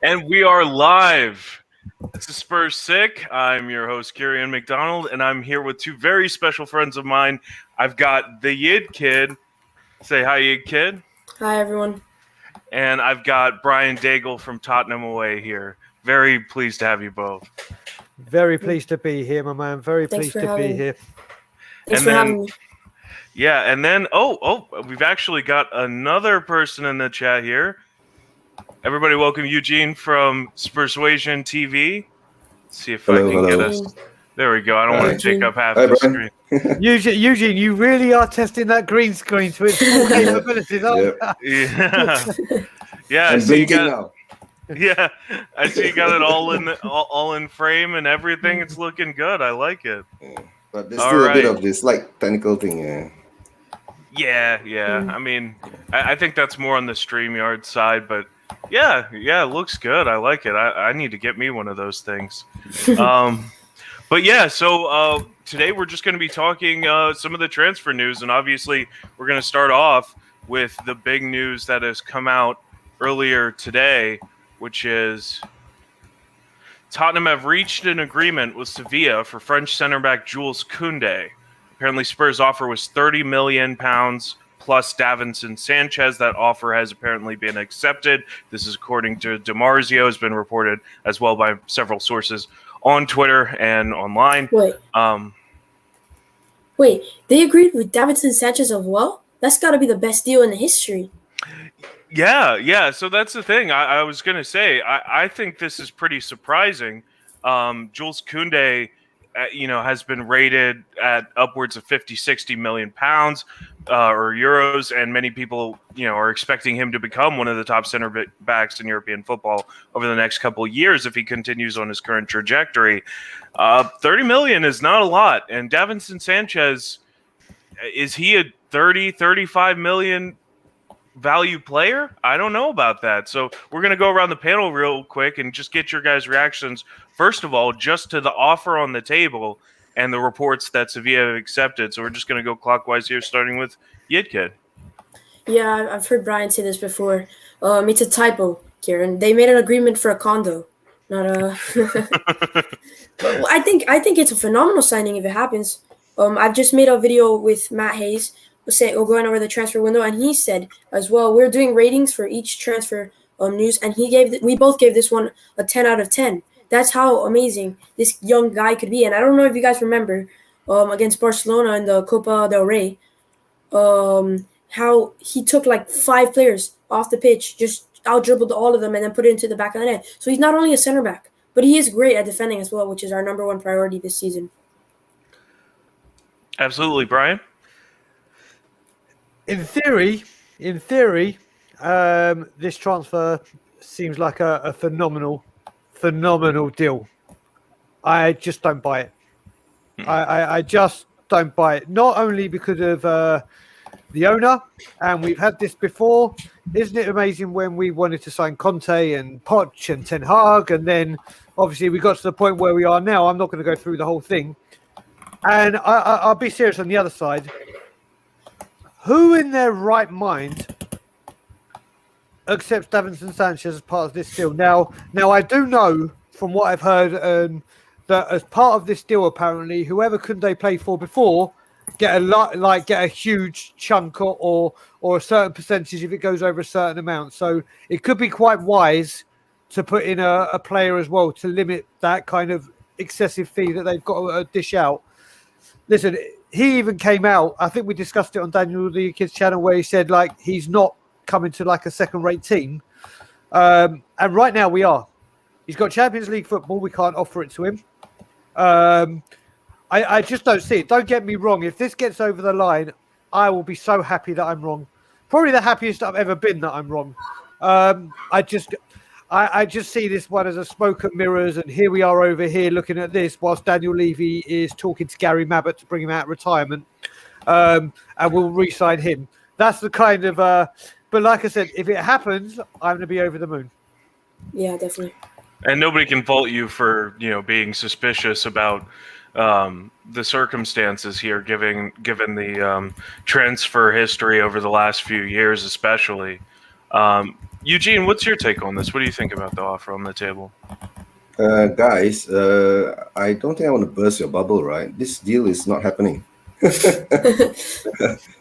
And we are live. This is SpursSick. I'm your host, Kieran McDonald, and I'm here with two very special friends of mine. I've got the Yid Kid. Say hi, Yid Kid. Hi, everyone. And I've got Brian Daigle from Tottenham away here. Very pleased to have you both. Very pleased to be here, my man. Very Thanks pleased for to having be me. here. Thanks for having me. Yeah, and then we've actually got another person in the chat here. Everybody, welcome Eugene from Spurssuasion TV. Let's see if I can get us. There we go. I don't want to take up half the screen. Eugene, you really are testing that green screen to its full capabilities, aren't you? Yeah. I'm so you blinking got. Now. Yeah, I see you got it all in frame and everything. It's looking good. I like it. Yeah. But there's still a bit of this like technical thing. Yeah. I mean, I think that's more on the StreamYard side, but yeah, it looks good. I like it. I need to get me one of those things. But yeah, so today we're just going to be talking some of the transfer news, and obviously we're going to start off with the big news that has come out earlier today, which is Tottenham have reached an agreement with Sevilla for French center back Jules Kounde. Apparently, Spurs' offer was £30 million plus Davinson Sanchez. That offer has apparently been accepted. This is according to DiMarzio, has been reported as well by several sources on Twitter and online. Wait, they agreed with Davinson Sanchez as well? That's got to be the best deal in the history. Yeah. So that's the thing. I was going to say, I think this is pretty surprising. Jules Kounde, has been rated at upwards of 50-60 million pounds or euros, and many people, are expecting him to become one of the top center backs in European football over the next couple of years if he continues on his current trajectory. 30 million is not a lot, and Davinson Sanchez, is he a 35 million value player? I don't know about that. So we're going to go around the panel real quick and just get your guys' reactions. First of all, just to the offer on the table and the reports that Sevilla have accepted. So we're just going to go clockwise here, starting with Yidkid. Yeah, I've heard Brian say this before. It's a typo, Kieran. They made an agreement for a Kounde, not a. I think it's a phenomenal signing if it happens. I've just made a video with Matt Hayes going over the transfer window, and he said as well, we're doing ratings for each transfer news, and we both gave this one a 10 out of 10. That's how amazing this young guy could be. And I don't know if you guys remember against Barcelona in the Copa del Rey, how he took like 5 players off the pitch, just out-dribbled all of them and then put it into the back of the net. So he's not only a center back, but he is great at defending as well, which is our number one priority this season. Absolutely, Brian. In theory, this transfer seems like a phenomenal deal. I just don't buy it. I just don't buy it. Not only because of the owner, and we've had this before. Isn't it amazing when we wanted to sign Conte and Poch and Ten Hag, and then obviously we got to the point where we are now. I'm not going to go through the whole thing. And I'll be serious on the other side. Who in their right mind accepts Davinson Sanchez as part of this deal? Now I do know from what I've heard that as part of this deal, apparently, whoever Kounde played for before get a huge chunk or a certain percentage if it goes over a certain amount. So it could be quite wise to put in a player as well to limit that kind of excessive fee that they've got to dish out. Listen, he even came out, I think we discussed it on Daniel the Kid's channel, where he said like he's not coming to like a second-rate team. And right now we are. He's got Champions League football. We can't offer it to him. I just don't see it. Don't get me wrong. If this gets over the line, I will be so happy that I'm wrong. Probably the happiest I've ever been that I'm wrong. I just see this one as a smoke and mirrors, and here we are over here looking at this whilst Daniel Levy is talking to Gary Mabbott to bring him out of retirement, and we'll re-sign him. That's the kind of... but like I said, if it happens, I'm going to be over the moon. Yeah, definitely. And nobody can fault you for, being suspicious about the circumstances here, given the transfer history over the last few years, especially. Eugene, what's your take on this? What do you think about the offer on the table? Guys, I don't think I want to burst your bubble, right? This deal is not happening. Yeah,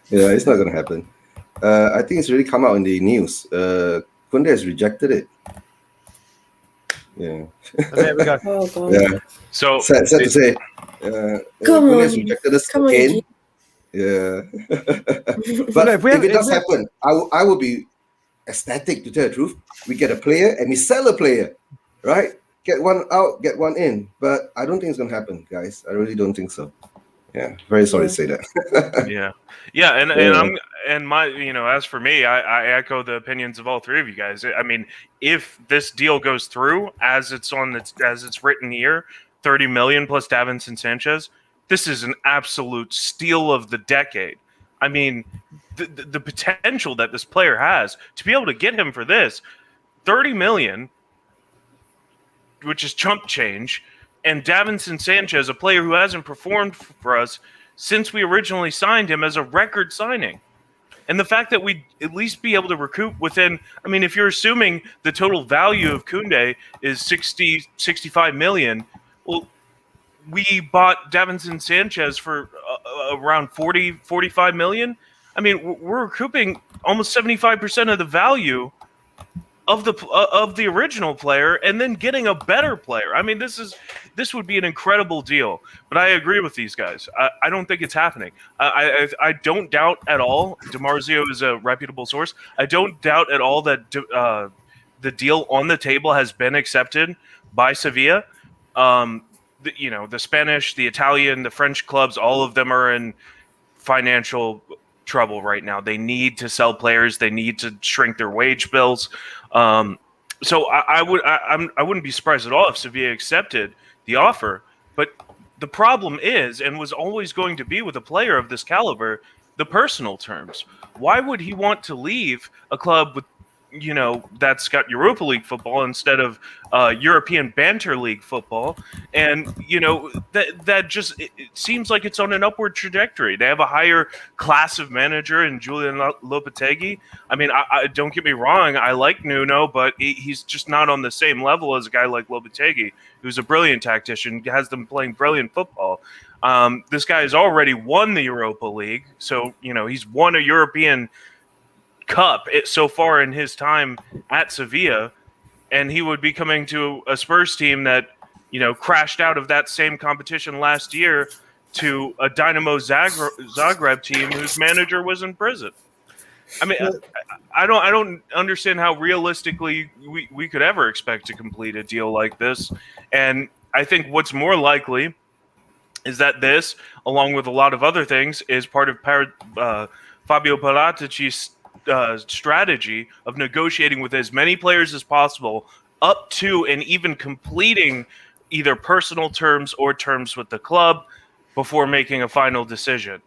it's not going to happen. I think it's really come out in the news. Kounde has rejected it. Yeah. And there we go. Oh god. Yeah. So Sad to say. Come Kounde has on. rejected us Come on, again. Eugene. Yeah. Look, But if we if have- it does if we- happen, I will be ecstatic, to tell the truth. We get a player and we sell a player, right? Get one out, get one in. But I don't think it's going to happen, guys. I really don't think so. Yeah, very sorry to say that. yeah, and Yeah. I'm and my as for me, I echo the opinions of all three of you guys. I mean, if this deal goes through as it's written here, 30 million plus Davinson Sanchez, this is an absolute steal of the decade. I mean, the potential that this player has to be able to get him for this 30 million, which is chump change. And Davinson Sanchez, a player who hasn't performed for us since we originally signed him as a record signing. And the fact that we'd at least be able to recoup within, I mean, if you're assuming the total value of Kounde is 65 million, well, we bought Davinson Sanchez for around 45 million. I mean, we're recouping almost 75% of the value of the original player, and then getting a better player. I mean, this would be an incredible deal. But I agree with these guys. I don't think it's happening. I don't doubt at all. DiMarzio is a reputable source. I don't doubt at all that the deal on the table has been accepted by Sevilla. The Spanish, the Italian, the French clubs, all of them are in financial trouble right now. They need to sell players. They need to shrink their wage bills. So I wouldn't be surprised at all if Sevilla accepted the offer. But the problem is, and was always going to be with a player of this caliber, the personal terms. Why would he want to leave a club with, that's got Europa League football instead of European Banter League football? And, that just it seems like it's on an upward trajectory. They have a higher class of manager in Julian Lopetegui. I mean, I don't get me wrong, I like Nuno, but he's just not on the same level as a guy like Lopetegui, who's a brilliant tactician, has them playing brilliant football. This guy has already won the Europa League, so, he's won a European Cup so far in his time at Sevilla, and he would be coming to a Spurs team that crashed out of that same competition last year to a Dynamo Zagreb team whose manager was in prison. I mean, I don't understand how realistically we could ever expect to complete a deal like this. And I think what's more likely is that this, along with a lot of other things, is part of Fabio Paratici's strategy of negotiating with as many players as possible up to and even completing either personal terms or terms with the club before making a final decision.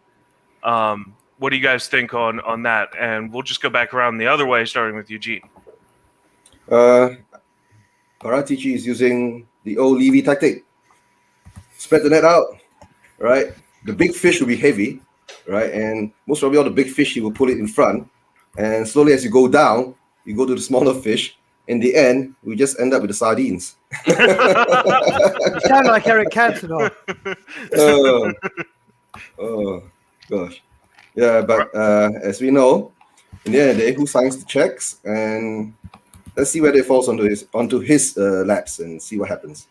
What do you guys think on that? And we'll just go back around the other way, starting with Eugene. Paratici is using the old Levy tactic. Spread the net out, right? The big fish will be heavy, right? And most probably all the big fish, he will pull it in front. And slowly as you go down, you go to the smaller fish. In the end, we just end up with the sardines. You sound like Eric Cantona. Oh, gosh. Yeah, but as we know, in the end of the day, who signs the checks? And let's see whether it falls onto his laps and see what happens.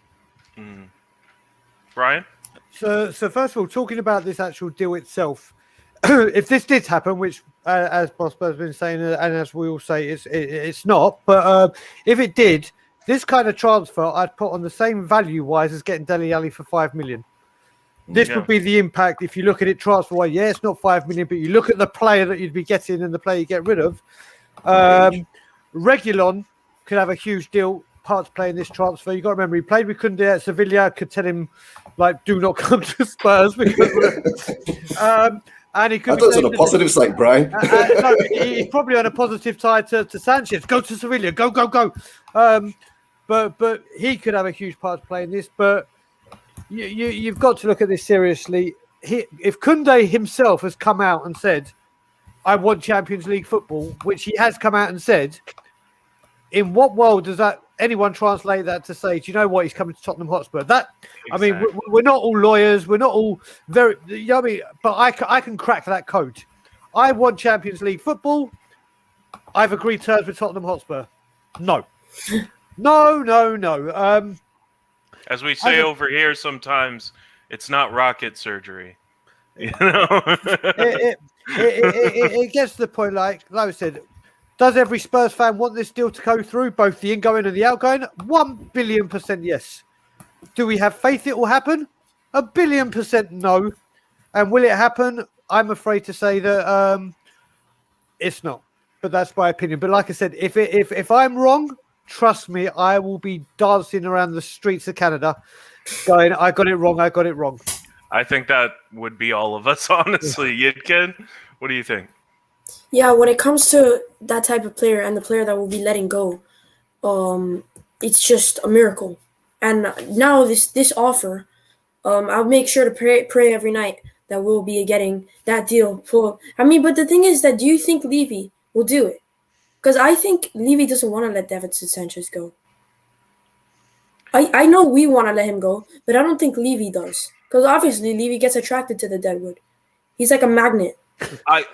Brian? So first of all, talking about this actual deal itself, if this did happen, which as Bosper has been saying, and as we all say, it's not. But if it did, this kind of transfer, I'd put on the same value-wise as getting Dele Alli for 5 million. This would be the impact if you look at it transfer-wise. Yeah, it's not 5 million, but you look at the player that you'd be getting and the player you get rid of. Reguilon could have a huge deal, part to play in this transfer. You got to remember, he played with Kounde at Sevilla. Could tell him, do not come to Spurs because. And he could I thought it was on the positive side, Brian. No, he's probably on a positive side to Sanchez. Go to Sevilla. Go. But he could have a huge part to play in this. But you've got to look at this seriously. If Kounde himself has come out and said, I want Champions League football, which he has come out and said. In what world does that anyone translate that to say, do you know what, he's coming to Tottenham Hotspur? That I mean, we're not all lawyers, we're not all very, you know what I mean? But I can crack that code. I want Champions League football. I've agreed terms with Tottenham Hotspur. No. No. As we say over here sometimes, it's not rocket surgery. You know? it gets to the point, like I said, does every Spurs fan want this deal to go through, both the incoming and the outgoing? 1 billion% yes. Do we have faith it will happen? 1 billion% no. And will it happen? I'm afraid to say that it's not. But that's my opinion. But like I said, if I'm wrong, trust me, I will be dancing around the streets of Canada going, I got it wrong. I think that would be all of us, honestly. Yidkin, what do you think? Yeah, when it comes to that type of player and the player that will be letting go, it's just a miracle. And now this offer, I'll make sure to pray every night that we'll be getting that deal full. I mean, but the thing is that do you think Levy will do it? Because I think Levy doesn't want to let Davinson Sanchez go. I know we want to let him go, but I don't think Levy does. Because obviously Levy gets attracted to the Deadwood. He's like a magnet. I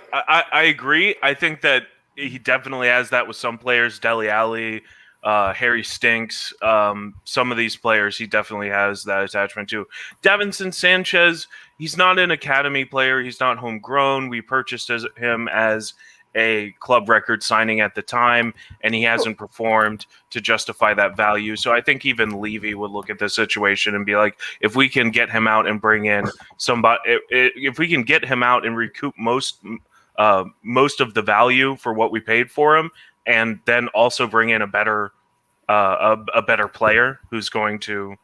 agree. I think that he definitely has that with some players. Dele Alli, Harry Stinks. Some of these players, he definitely has that attachment to. Davinson Sanchez, he's not an academy player. He's not homegrown. We purchased him as a club record signing at the time, and he hasn't performed to justify that value. So I think even Levy would look at the situation and be like, if we can get him out and bring in somebody, if we can get him out and recoup most of the value for what we paid for him, and then also bring in a better player who's going to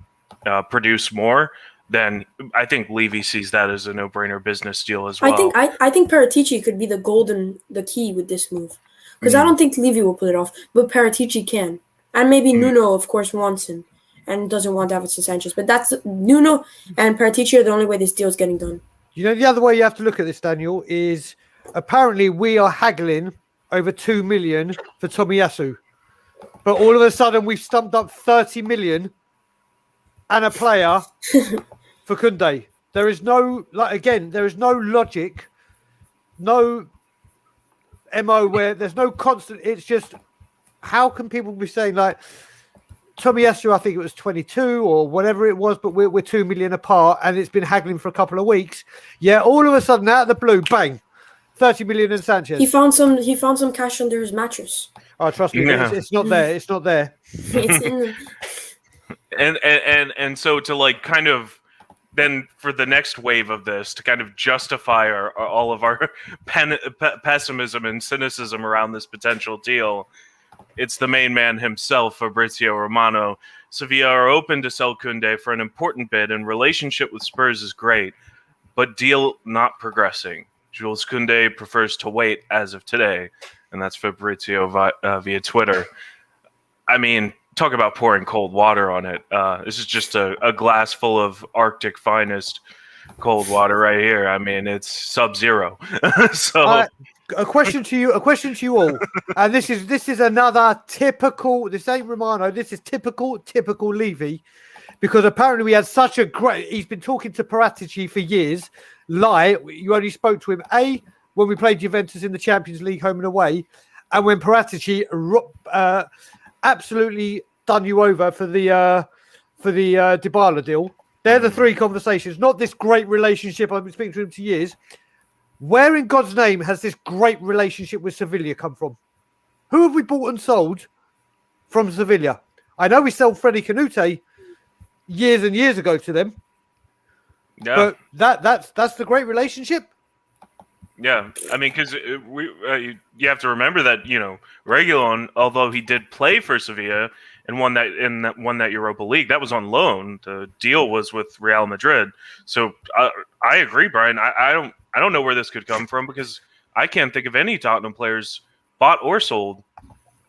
produce more, then I think Levy sees that as a no-brainer business deal as well. I think Paratici could be the key with this move, because I don't think Levy will put it off, but Paratici can, and maybe Nuno of course wants him and doesn't want Davinson Sanchez, but that's Nuno and Paratici are the only way this deal is getting done. You know, the other way you have to look at this, Daniel, is apparently we are haggling over 2 million for Tomiyasu, but all of a sudden we've stumped up 30 million and a player for Kounde. There is no logic, no MO where there's no constant. It's just, how can people be saying like Tomiyasu, I think it was 22 or whatever it was, but we're 2 million apart and it's been haggling for a couple of weeks. Yeah, all of a sudden out of the blue, bang, 30 million in Sanchez. He found some cash under his mattress. Oh, trust me, it's not there. It's not there. It's in And so to like kind of then for the next wave of this to kind of justify all of our pessimism and cynicism around this potential deal, it's the main man himself, Fabrizio Romano. Sevilla are open to sell Kounde for an important bid, and relationship with Spurs is great, but deal not progressing. Jules Kounde prefers to wait as of today, and that's Fabrizio via Twitter. I mean, talk about pouring cold water on it. This is just a glass full of Arctic finest cold water right here. I mean, it's sub-zero. So a question to you all. And this is another typical, this ain't Romano, this is typical Levy, because apparently we had such a great, he's been talking to Paratici for years. You only spoke to him when we played Juventus in the Champions League home and away, and when Paratici absolutely done you over for the Dybala deal. They're the three conversations, not this great relationship. I've been speaking to him for years. Where in God's name has this great relationship with Sevilla come from? Who have we bought and sold from Sevilla? I know we sold Freddie Canute years and years ago to them. Yeah. But that's the great relationship. Yeah, I mean, because you have to remember that Reguilon, although he did play for Sevilla and won that Europa League, that was on loan. The deal was with Real Madrid. So I agree, Brian. I don't know where this could come from, because I can't think of any Tottenham players bought or sold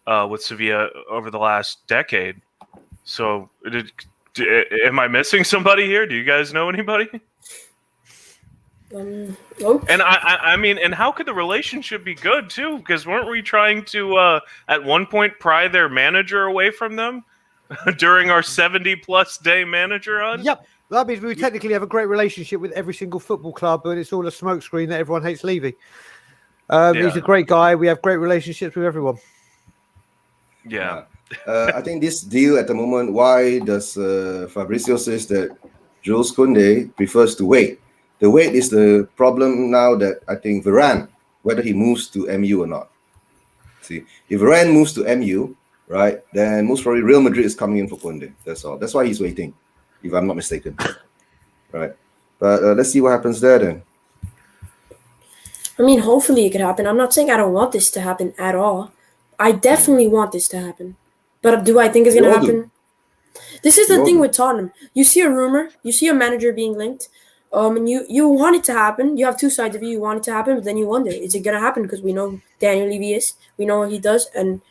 with Sevilla over the last decade. So am I missing somebody here? Do you guys know anybody? Oh, And I mean, and how could the relationship be good too? Because weren't we trying to at one point pry their manager away from them during our 70+ day manager run? Yep. That means we technically have a great relationship with every single football club, but it's all a smokescreen that everyone hates Levy. He's a great guy. We have great relationships with everyone. Yeah. I think this deal at the moment, why does Fabrizio says that Jules Kounde prefers to wait? The wait is the problem now that I think Varane, whether he moves to MU or not. See, if Varane moves to MU, right, then most probably Real Madrid is coming in for Kounde. That's all. That's why he's waiting, if I'm not mistaken. Right. But let's see what happens there then. I mean, hopefully it could happen. I'm not saying I don't want this to happen at all. I definitely want this to happen. But do I think it's We going to all do. happen? This is We the all thing do. with Tottenham. You see a rumor, you see a manager being linked, and you want it to happen. You have two sides of you. You want it to happen, but then you wonder, is it going to happen? Because we know who Daniel Levy is. We know what he does. And,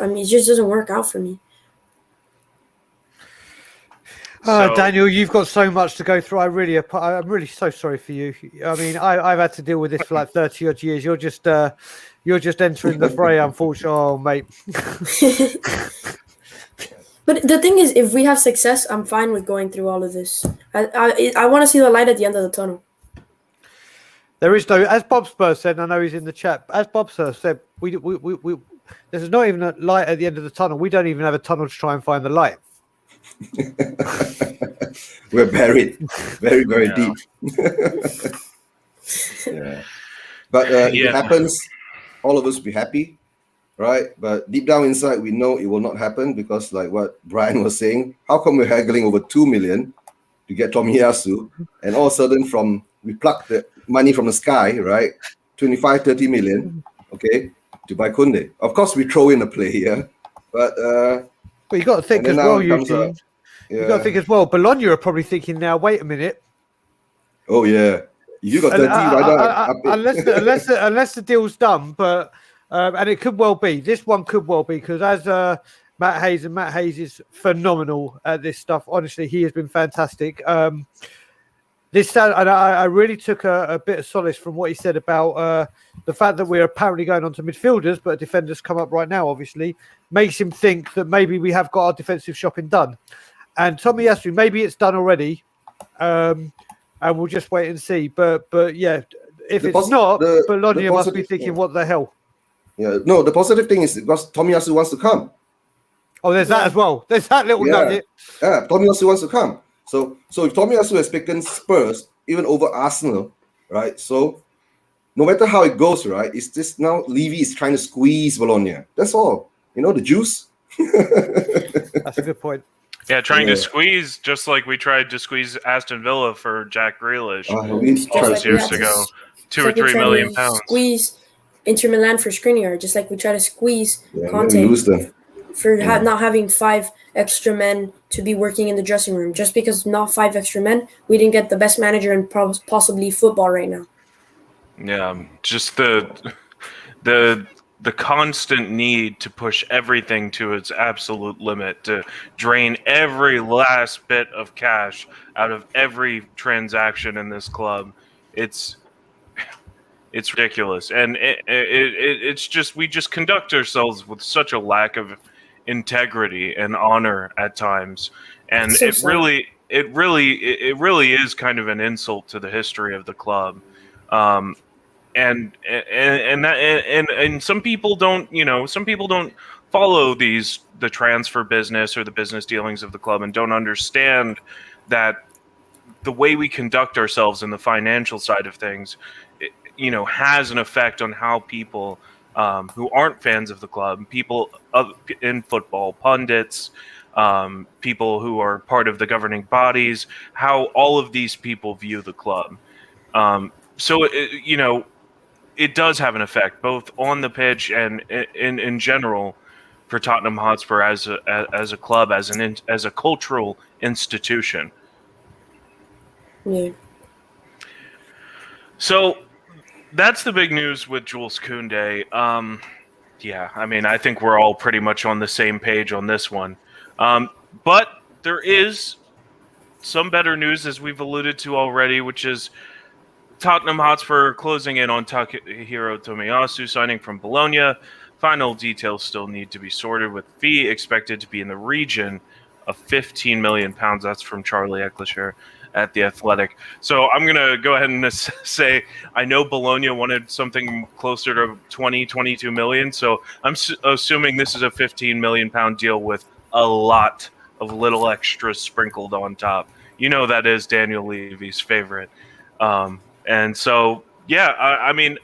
I mean, it just doesn't work out for me. Daniel, you've got so much to go through. I'm really so sorry for you. I mean, I've had to deal with this for like 30 odd years. You're just entering the fray, unfortunately. Oh, mate. But the thing is, if we have success, I'm fine with going through all of this. I want to see the light at the end of the tunnel. There is no, as Bob Spurs said, I know he's in the chat. As Bob Spurs said, we there's not even a light at the end of the tunnel. We don't even have a tunnel to try and find the light. We're buried very, very deep. Yeah. But if it happens, all of us will be happy, right? But deep down inside, we know it will not happen because, like what Brian was saying, how come we're haggling over 2 million to get Tomiyasu, and all of a sudden we pluck the money from the sky, right? 25, 30 million, okay, to buy Kounde. Of course, we throw in a player, but you got to think as well, Eugene. You got to think as well. Bologna are probably thinking now. Wait a minute. Oh yeah, you got 30. Unless the deal's done, but and it could well be. This one could well be because as Matt Hayes is phenomenal at this stuff. Honestly, he has been fantastic. I really took a bit of solace from what he said about the fact that we're apparently going on to midfielders, but defenders come up right now, obviously, makes him think that maybe we have got our defensive shopping done. And Tomiyasu, maybe it's done already, and we'll just wait and see. But yeah, if it's not, Bologna must be thinking, what the hell? Yeah, no, the positive thing is because Tomiyasu wants to come. Oh, there's that as well. There's that little nugget. Yeah, Tomiyasu wants to come. So if Tomiyasu has taken Spurs, even over Arsenal, right? So no matter how it goes, right, it's just now Levy is trying to squeeze Bologna. That's all. You know, the juice. That's a good point. Yeah, trying to squeeze, just like we tried to squeeze Aston Villa for Jack Grealish all those years ago. 2 or 3 million pounds. Squeeze Inter Milan for Skriniar, just like we try to squeeze Conte lose them. for not having 5 extra men to be working in the dressing room. Just because not 5 extra men, we didn't get the best manager in possibly football right now. Yeah, just the constant need to push everything to its absolute limit, to drain every last bit of cash out of every transaction in this club. It's ridiculous, and it's just we just conduct ourselves with such a lack of integrity and honor at times, and it really is kind of an insult to the history of the club. And some people don't follow the transfer business or the business dealings of the club and don't understand that the way we conduct ourselves in the financial side of things, has an effect on how people who aren't fans of the club, people in football, pundits, people who are part of the governing bodies, how all of these people view the club. So it does have an effect both on the pitch and in general for Tottenham Hotspur as a club, as a cultural institution. Yeah. So that's the big news with Jules Kounde. Yeah, I mean, I think we're all pretty much on the same page on this one. But there is some better news, as we've alluded to already, which is Tottenham Hotspur closing in on Takehiro Tomiyasu signing from Bologna. Final details still need to be sorted, with fee expected to be in the region of £15 million. That's from Charlie Eccleshare at The Athletic. So I'm going to go ahead and say I know Bologna wanted something closer to 22 million. So I'm assuming this is a £15 million deal with a lot of little extras sprinkled on top. You know that is Daniel Levy's favorite. And so, yeah, I mean,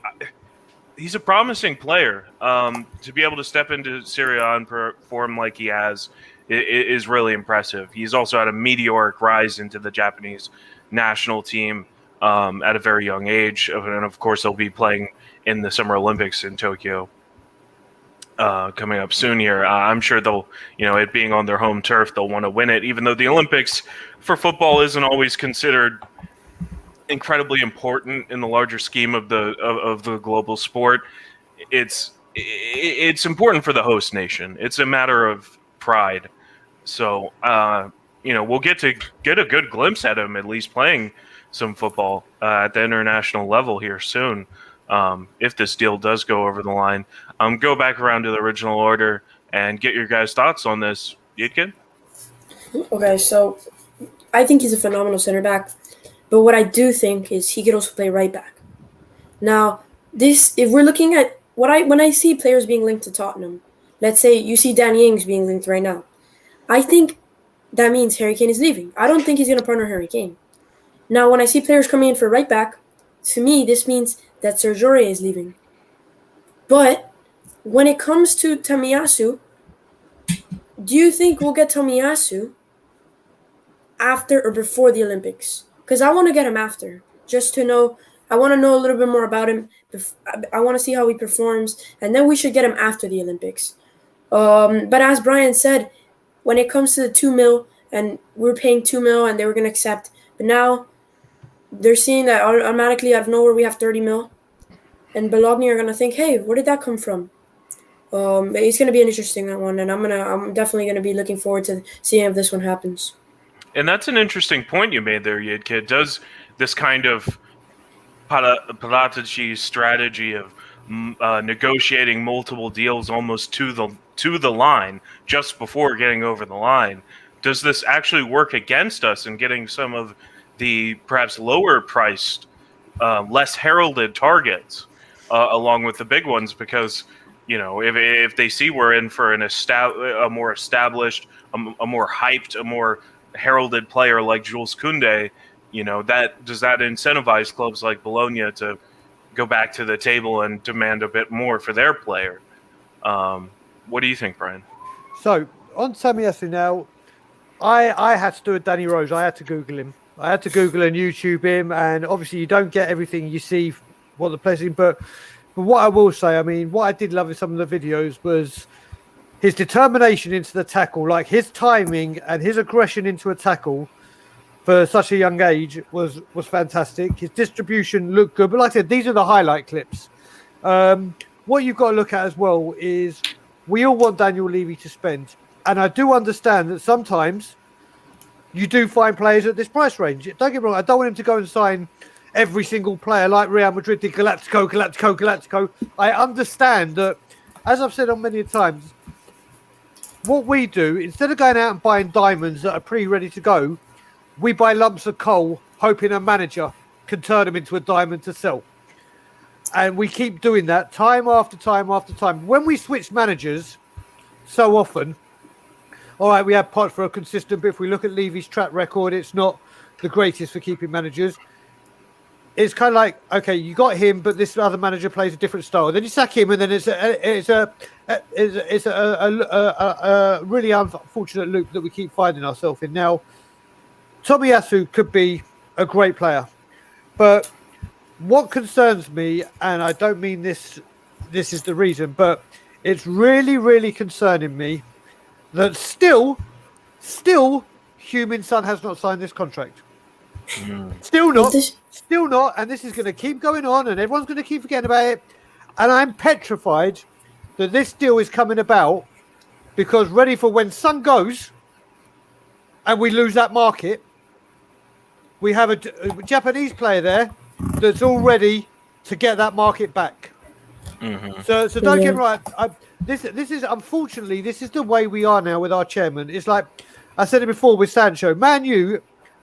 he's a promising player. To be able to step into Serie A and perform like he has is really impressive. He's also had a meteoric rise into the Japanese national team at a very young age. And, of course, he'll be playing in the Summer Olympics in Tokyo coming up soon here. I'm sure they'll, it being on their home turf, they'll want to win it, even though the Olympics for football isn't always considered incredibly important in the larger scheme of the global sport. It's important for the host nation. It's a matter of pride. So we'll get a good glimpse at him at least playing some football at the international level here soon. If this deal does go over the line, go back around to the original order and get your guys' thoughts on this. Yitkin? Okay, so I think he's a phenomenal center back. But what I do think is he could also play right back. Now, if we're looking at when I see players being linked to Tottenham, let's say you see Danny Ings being linked right now, I think that means Harry Kane is leaving. I don't think he's going to partner Harry Kane. Now, when I see players coming in for right back, to me, this means that Serge Aurier is leaving. But when it comes to Tomiyasu, do you think we'll get Tomiyasu after or before the Olympics? Because I want to get him after, just to know. I want to know a little bit more about him. I want to see how he performs, and then we should get him after the Olympics. But as Brian said, when it comes to the 2 mil, and we're paying 2 mil, and they were going to accept, but now they're seeing that automatically out of nowhere we have 30 mil, and Bologna are going to think, hey, where did that come from? It's going to be an interesting one, and I'm definitely going to be looking forward to seeing if this one happens. And that's an interesting point you made there, Yidkid. Does this kind of Paratici strategy of negotiating multiple deals almost to the line just before getting over the line, does this actually work against us in getting some of the perhaps lower priced, less heralded targets along with the big ones? Because if they see we're in for a more established, a more hyped, a more heralded player like Jules Kounde, does that incentivize clubs like Bologna to go back to the table and demand a bit more for their player? What do you think, Brian? So on Tomiyasu now, I had to do a Danny Rose. I had to Google him. I had to Google and YouTube him, and obviously you don't get everything you see what the players in, but what I will say, I mean, what I did love in some of the videos was his determination into the tackle, like his timing and his aggression into a tackle for such a young age was fantastic. His distribution looked good. But like I said, these are the highlight clips. What you've got to look at as well is we all want Daniel Levy to spend. And I do understand that sometimes you do find players at this price range. Don't get me wrong, I don't want him to go and sign every single player like Real Madrid did, Galactico. I understand that, as I've said on many times, what we do, instead of going out and buying diamonds that are pre-ready to go, we buy lumps of coal, hoping a manager can turn them into a diamond to sell. And we keep doing that time after time after time. When we switch managers so often, all right, we have Pot for a consistent, but if we look at Levy's track record, it's not the greatest for keeping managers. It's kind of like, okay, you got him, but this other manager plays a different style. Then you sack him, and then it's a really unfortunate loop that we keep finding ourselves in. Now, Tomiyasu could be a great player, but what concerns me, and I don't mean this is the reason, but it's really, really concerning me that still, Heung-min Son has not signed this contract. Still not, and this is going to keep going on, and everyone's going to keep forgetting about it. And I'm petrified that this deal is coming about because ready for when Son goes and we lose that market, we have a Japanese player there that's all ready to get that market back. Mhm. So don't get Yeah. me right. This is unfortunately this is the way we are now with our chairman. It's like I said it before with Sancho. Man U,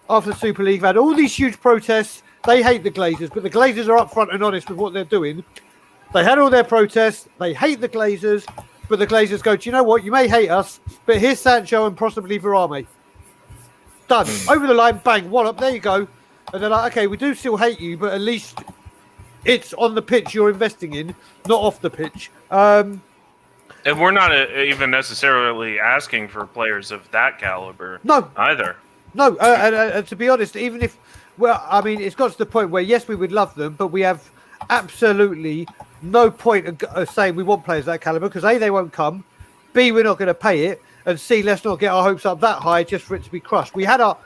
after the Super League, have had all these huge protests. They hate the Glazers, but the Glazers are upfront and honest with what they're doing. They had all their protests. They hate the Glazers, but the Glazers go, do you know what? You may hate us, but here's Sancho and possibly Varane. Done. Over the line, bang, one up. There you go. And they're like, okay, we do still hate you, but at least it's on the pitch you're investing in, not off the pitch. And we're not even necessarily asking for players of that caliber. No. Either. No, and to be honest, even if, well, I mean, it's got to the point where, yes, we would love them, but we have absolutely no point of saying we want players of that caliber because A, they won't come, B, we're not going to pay it, and C, let's not get our hopes up that high just for it to be crushed. We had our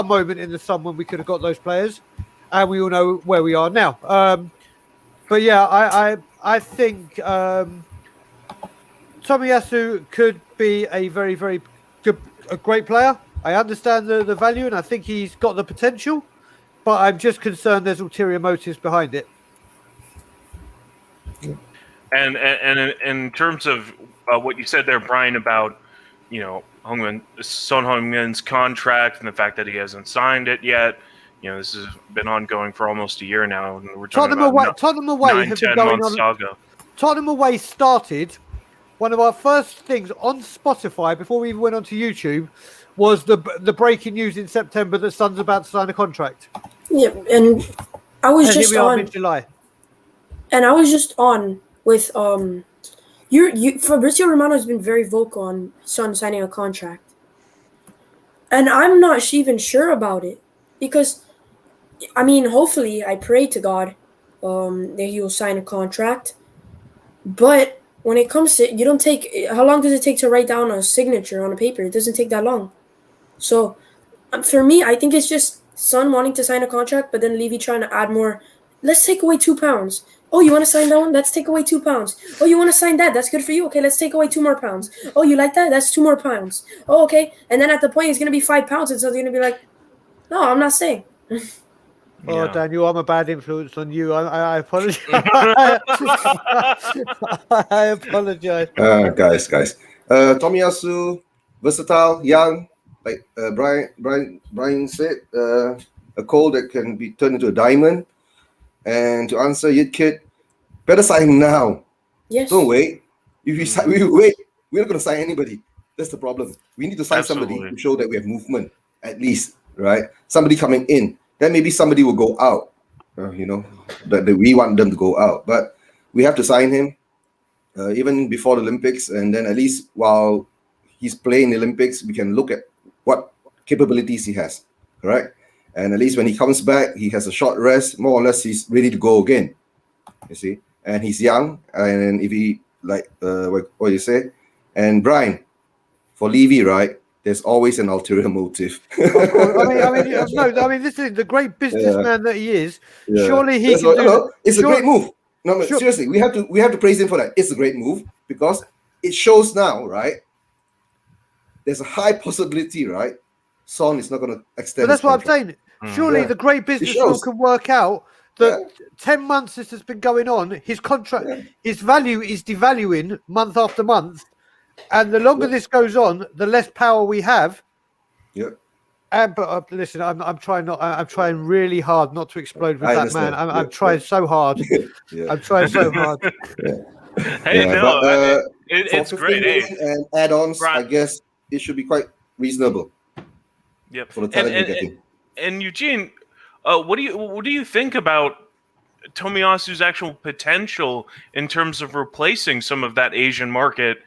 moment in the sun when we could have got those players, and we all know where we are now. But yeah, I think Tomiyasu could be a very, very good, a great player. I understand the value, and I think he's got the potential, but I'm just concerned there's ulterior motives behind it. And in terms of what you said there, Brian, about Son Heung-min's contract and the fact that he hasn't signed it yet. This has been ongoing for almost a year now, and we're talking Tottenham away have been going on. Saga. Tottenham away started. One of our first things on Spotify before we even went onto YouTube was the breaking news in September that Son's about to sign a contract. Yeah, and I was And just here we are on. mid-July. And I was just on with Fabrizio Romano has been very vocal on Son signing a contract, and I'm not even sure about it because, I mean, hopefully, I pray to God that he will sign a contract, but when it comes to you don't take how long does it take to write down a signature on a paper? It doesn't take that long. So for me, I think it's just Son wanting to sign a contract, but then Levy trying to add more. Let's take away £2. Oh, you want to sign that one? Let's take away £2. Oh, you want to sign that? That's good for you. Okay, let's take away £2 more. Oh, you like that? That's £2 more. Oh, okay. And then at the point, it's gonna be £5, and so they're gonna be like, "No, I'm not staying." Oh, Yeah. Daniel, I'm a bad influence on you. I apologize. I apologize. Guys. Tomiyasu, versatile, young, like Brian said, a coal that can be turned into a diamond. And to answer you, kid, better sign him now. Yes. Don't wait. If we wait, we're not going to sign anybody. That's the problem. We need to sign somebody Absolutely. to show that we have movement, at least, right? Somebody coming in. Then maybe somebody will go out. That we want them to go out. But we have to sign him even before the Olympics, and then at least while he's playing the Olympics, we can look at what capabilities he has, correct? And at least when he comes back, he has a short rest, more or less he's ready to go again, you see? And he's young, and if he, like, what you say? And Brian, for Levy, right, there's always an ulterior motive. I mean, this is the great businessman that he is. Yeah. Surely he can do. No, it's a great move. No, seriously, we have to praise him for that. It's a great move because it shows now, right? There's a high possibility, right? Son is not going to extend. But that's what I'm saying. Surely the great businessman can work out that 10 months this has been going on. His contract, his value is devaluing month after month, and the longer this goes on, the less power we have. Yeah. But listen, I'm trying really hard not to explode with I that understand. man. I'm trying so hard. I'm trying so hard. Hey, no, but, it's for great. 15 Hey, million and add-ons, Brian. I guess it should be quite reasonable. Yep. For the talent you're getting. And Eugene, what do you think about Tomiyasu's actual potential in terms of replacing some of that Asian market,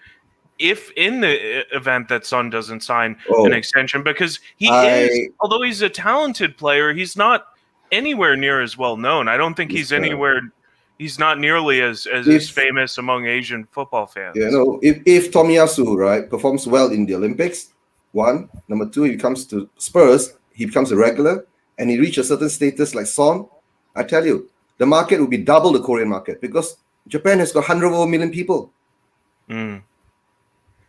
if in the event that Son doesn't sign an extension? Because although he's a talented player, he's not anywhere near as well known. I don't think he's not nearly as famous among Asian football fans. Yeah, no. If Tomiyasu, right, performs well in the Olympics, one. Number two, he comes to Spurs, he becomes a regular, and he reaches a certain status like Son. I tell you, the market will be double the Korean market because Japan has got 100 million people.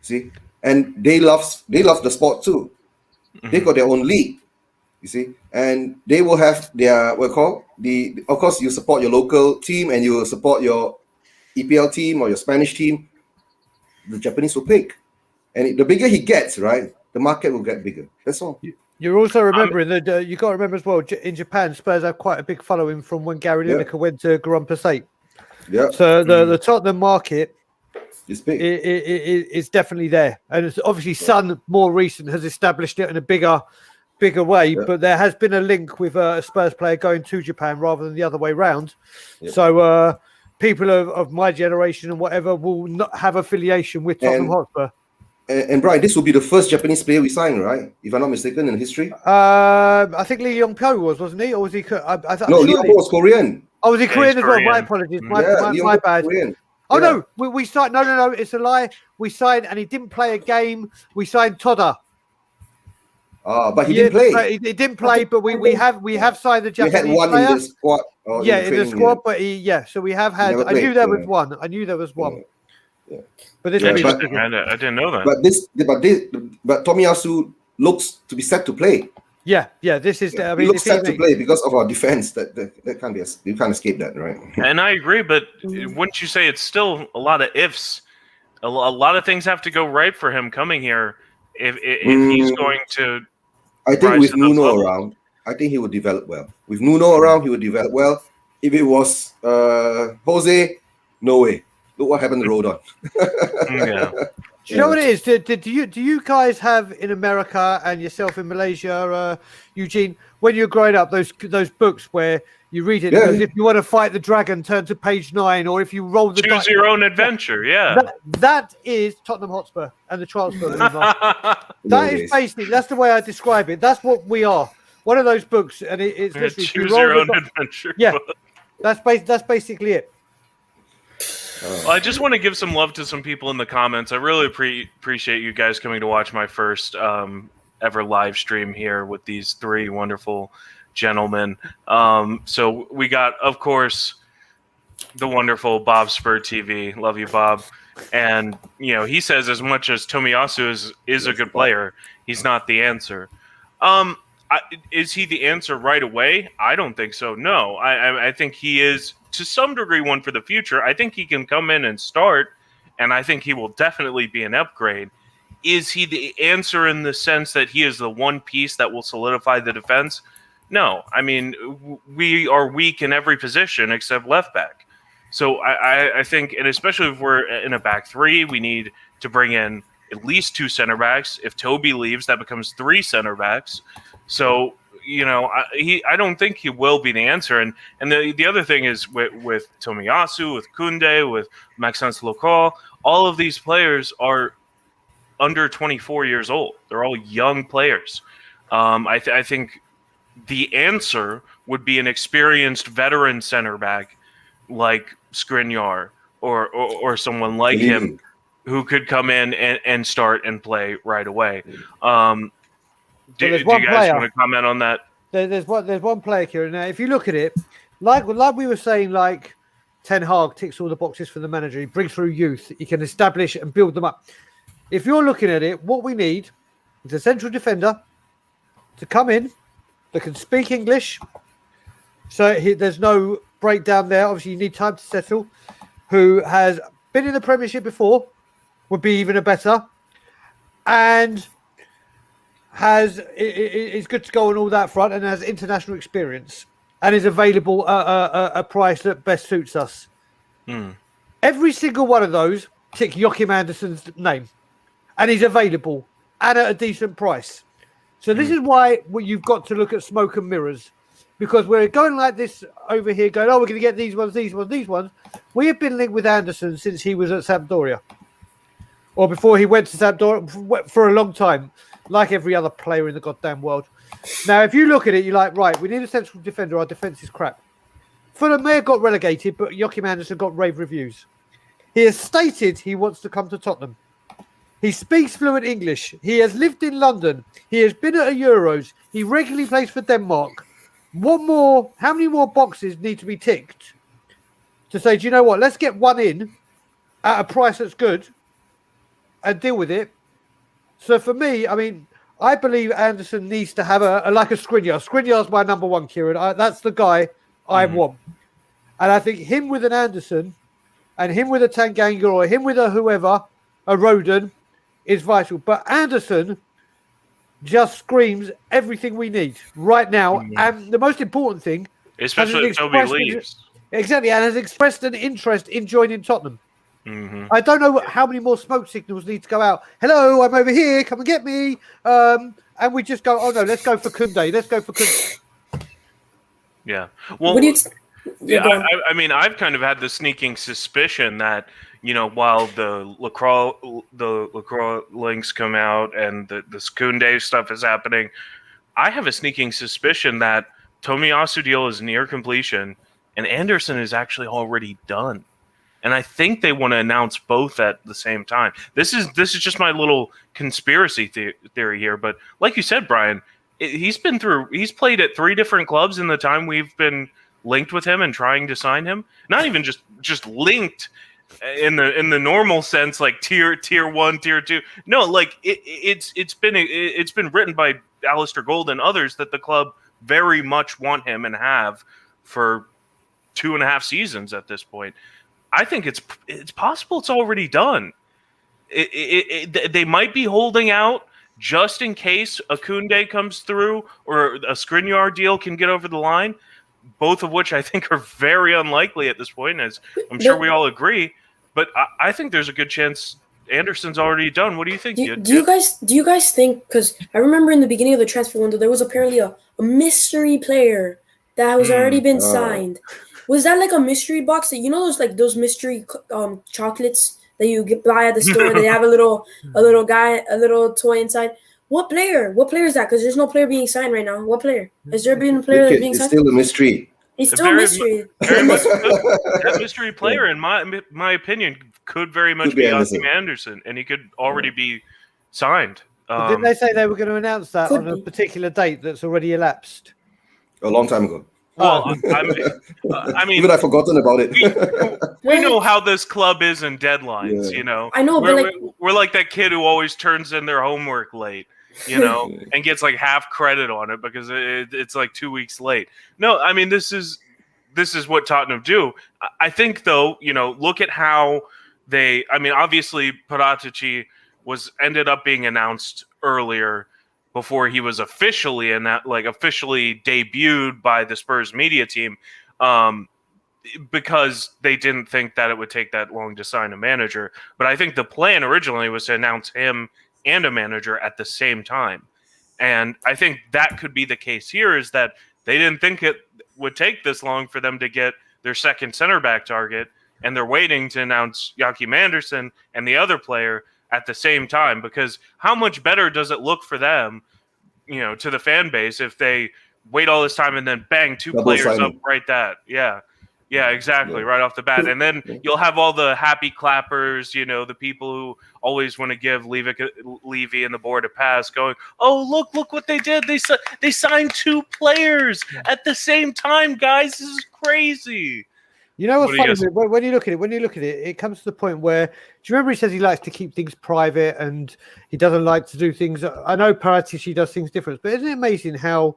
See, and they love the sport too. They got their own league. You see, and they will have their of course you support your local team and you will support your EPL team or your Spanish team. The Japanese will pick, and the bigger he gets, right, the market will get bigger. That's all. You're also remembering that you got to remember as well. In Japan, Spurs have quite a big following from when Gary Lineker went to Garumpus 8. Yeah. So the Tottenham market It's big. It's definitely there, and it's obviously Sun more recent has established it in a bigger way. Yeah. But there has been a link with a Spurs player going to Japan rather than the other way round. Yeah. So people of my generation and whatever will not have affiliation with Tottenham Hotspur. And Brian, this will be the first Japanese player we sign, right? If I'm not mistaken, in history. I think Lee Yong-po wasn't he, or was he? No, Lee Yong-po was Korean. Oh, was he Korean as well? Korean. My apologies. My Lee bad. Korean. Oh Yeah. no, we signed. No, it's a lie. We signed, and he didn't play a game. We signed Toda. But he didn't play. He didn't play, but we have signed the We Japanese had one player. in the squad. In the squad, but so we have had. Never I knew played, there was one. I knew there was one. Yeah. But this I didn't know that. But Tomiyasu looks to be set to play. This is. I He mean, looks set to play because of our defense. That can't be. You can't escape that, right? And I agree, but wouldn't you say it's still a lot of ifs? A lot of things have to go right for him coming here if he's going to. I think rise with to those Nuno levels. around, I think he would develop well. With Nuno around, he would develop well. If it was Jose, no way. Look what happened to Rodon. Yeah. Do you know what it is? Do you guys have in America and yourself in Malaysia, Eugene, when you're growing up, those books where you read it, if you want to fight the dragon, turn to page 9, or if you roll the Choose your own adventure. Yeah. That is Tottenham Hotspur and the transfer rumor. That is basically, that's the way I describe it. That's what we are. One of those books, and it's literally choose your own adventure. Yeah, that's basically it. Well, I just want to give some love to some people in the comments. I really appreciate you guys coming to watch my first ever live stream here with these three wonderful gentlemen. So we got, of course, the wonderful Bob Spur TV. Love you, Bob. And he says as much as Tomiyasu is a good player, he's not the answer. Is he the answer right away? I don't think so. No, I think he is to some degree one for the future. I think he can come in and start, and I think he will definitely be an upgrade. Is he the answer in the sense that he is the one piece that will solidify the defense? No. I mean, we are weak in every position except left back. So I think, and especially if we're in a back three, we need to bring in at least 2 center backs. If Toby leaves, that becomes 3 center backs. So, I don't think he will be the answer. And the other thing is with Tomiyasu, with Kounde, with Maxence Local, all of these players are under 24 years old. They're all young players. I think the answer would be an experienced veteran center back like Skriniar or someone like him who could come in and start and play right away. Do you guys want to comment on that? There's one player, Kieran. Now, if you look at it, like we were saying, like Ten Hag ticks all the boxes for the manager. He brings through youth. He can establish and build them up. If you're looking at it, what we need is a central defender to come in that can speak English. So there's no breakdown there. Obviously, you need time to settle. Who has been in the Premiership before would be even a better. And is good to go on all that front and has international experience and is available at a price that best suits us. Every single one of those tick Joachim Andersen's name, and he's available and at a decent price. So this is why you've got to look at smoke and mirrors, because we're going like this over here, going, we're going to get these ones. We have been linked with Andersen since he was at Sampdoria, or before he went to Sampdoria for a long time. Like every other player in the goddamn world. Now, if you look at it, you're like, right, we need a central defender. Our defence is crap. Fulham may have got relegated, but Joachim Andersen got rave reviews. He has stated he wants to come to Tottenham. He speaks fluent English. He has lived in London. He has been at a Euros. He regularly plays for Denmark. How many more boxes need to be ticked to say, do you know what? Let's get one in at a price that's good and deal with it. So for me, I mean, I believe Anderson needs to have a like a Skriniar. Skriniar's my number one, Kieran. That's the guy I want. And I think him with an Anderson and him with a Tanganga or him with a whoever, a Roden, is vital. But Anderson just screams everything we need right now. And the most important thing, especially if Toby leaves. Exactly, and has expressed an interest in joining Tottenham. I don't know how many more smoke signals need to go out. Hello, I'm over here. Come and get me. And we just go, oh no, let's go for Kounde. Let's go for Kounde. Yeah. Well, I mean, I've kind of had the sneaking suspicion that, you know, while the LaCroix links come out and the Kounde stuff is happening, I have a sneaking suspicion that Tomiyasu deal is near completion and Anderson is actually already done. And I think they want to announce both at the same time. This is just my little conspiracy theory here. But like you said, Brian, he's played at 3 different clubs in the time we've been linked with him and trying to sign him. Not even just linked in the normal sense, like tier 1, tier 2. No, like it's been written by Alistair Gold and others that the club very much want him and have for 2.5 seasons at this point. I think it's possible it's already done. They might be holding out just in case a Kounde comes through or a Skriniar deal can get over the line, both of which I think are very unlikely at this point, as I'm sure we all agree. But I think there's a good chance Anderson's already done. What do you think? Do you guys think, because I remember in the beginning of the transfer window, there was apparently a mystery player that has already been signed. Was that like a mystery box that, you know, those mystery chocolates that you buy at the store? They have a little toy inside. What player is that? Because there's no player being signed right now. What player? Has there been a player that's being signed? It's still a mystery. It's still a mystery. That mystery player, in my opinion, could very much be Anderson, and he could already be signed. Didn't they say they were going to announce that on a particular date that's already elapsed? A long time ago. Well, I mean, even I've forgotten about it. we know how this club is in deadlines. You know, I know, we're like that kid who always turns in their homework late, you know, and gets like half credit on it because it's like 2 weeks late. No, I mean, this is what Tottenham do. I think, though, you know, look at how I mean, obviously, Paratici ended up being announced earlier before he was officially debuted by the Spurs media team, because they didn't think that it would take that long to sign a manager. But I think the plan originally was to announce him and a manager at the same time. And I think that could be the case here, is that they didn't think it would take this long for them to get their second center back target, and they're waiting to announce Joachim Andersen and the other player at the same time, because how much better does it look for them, you know, to the fan base, if they wait all this time and then bang, 2 players up right that. Yeah, exactly. Right off the bat. And then you'll have all the happy clappers, you know, the people who always want to give Levy and the board a pass, going, oh, look what they did. They signed 2 players at the same time, guys. This is crazy. You know what's funny? When you look at it, it comes to the point where, do you remember he says he likes to keep things private and he doesn't like to do things? I know Paratici does things different, but isn't it amazing how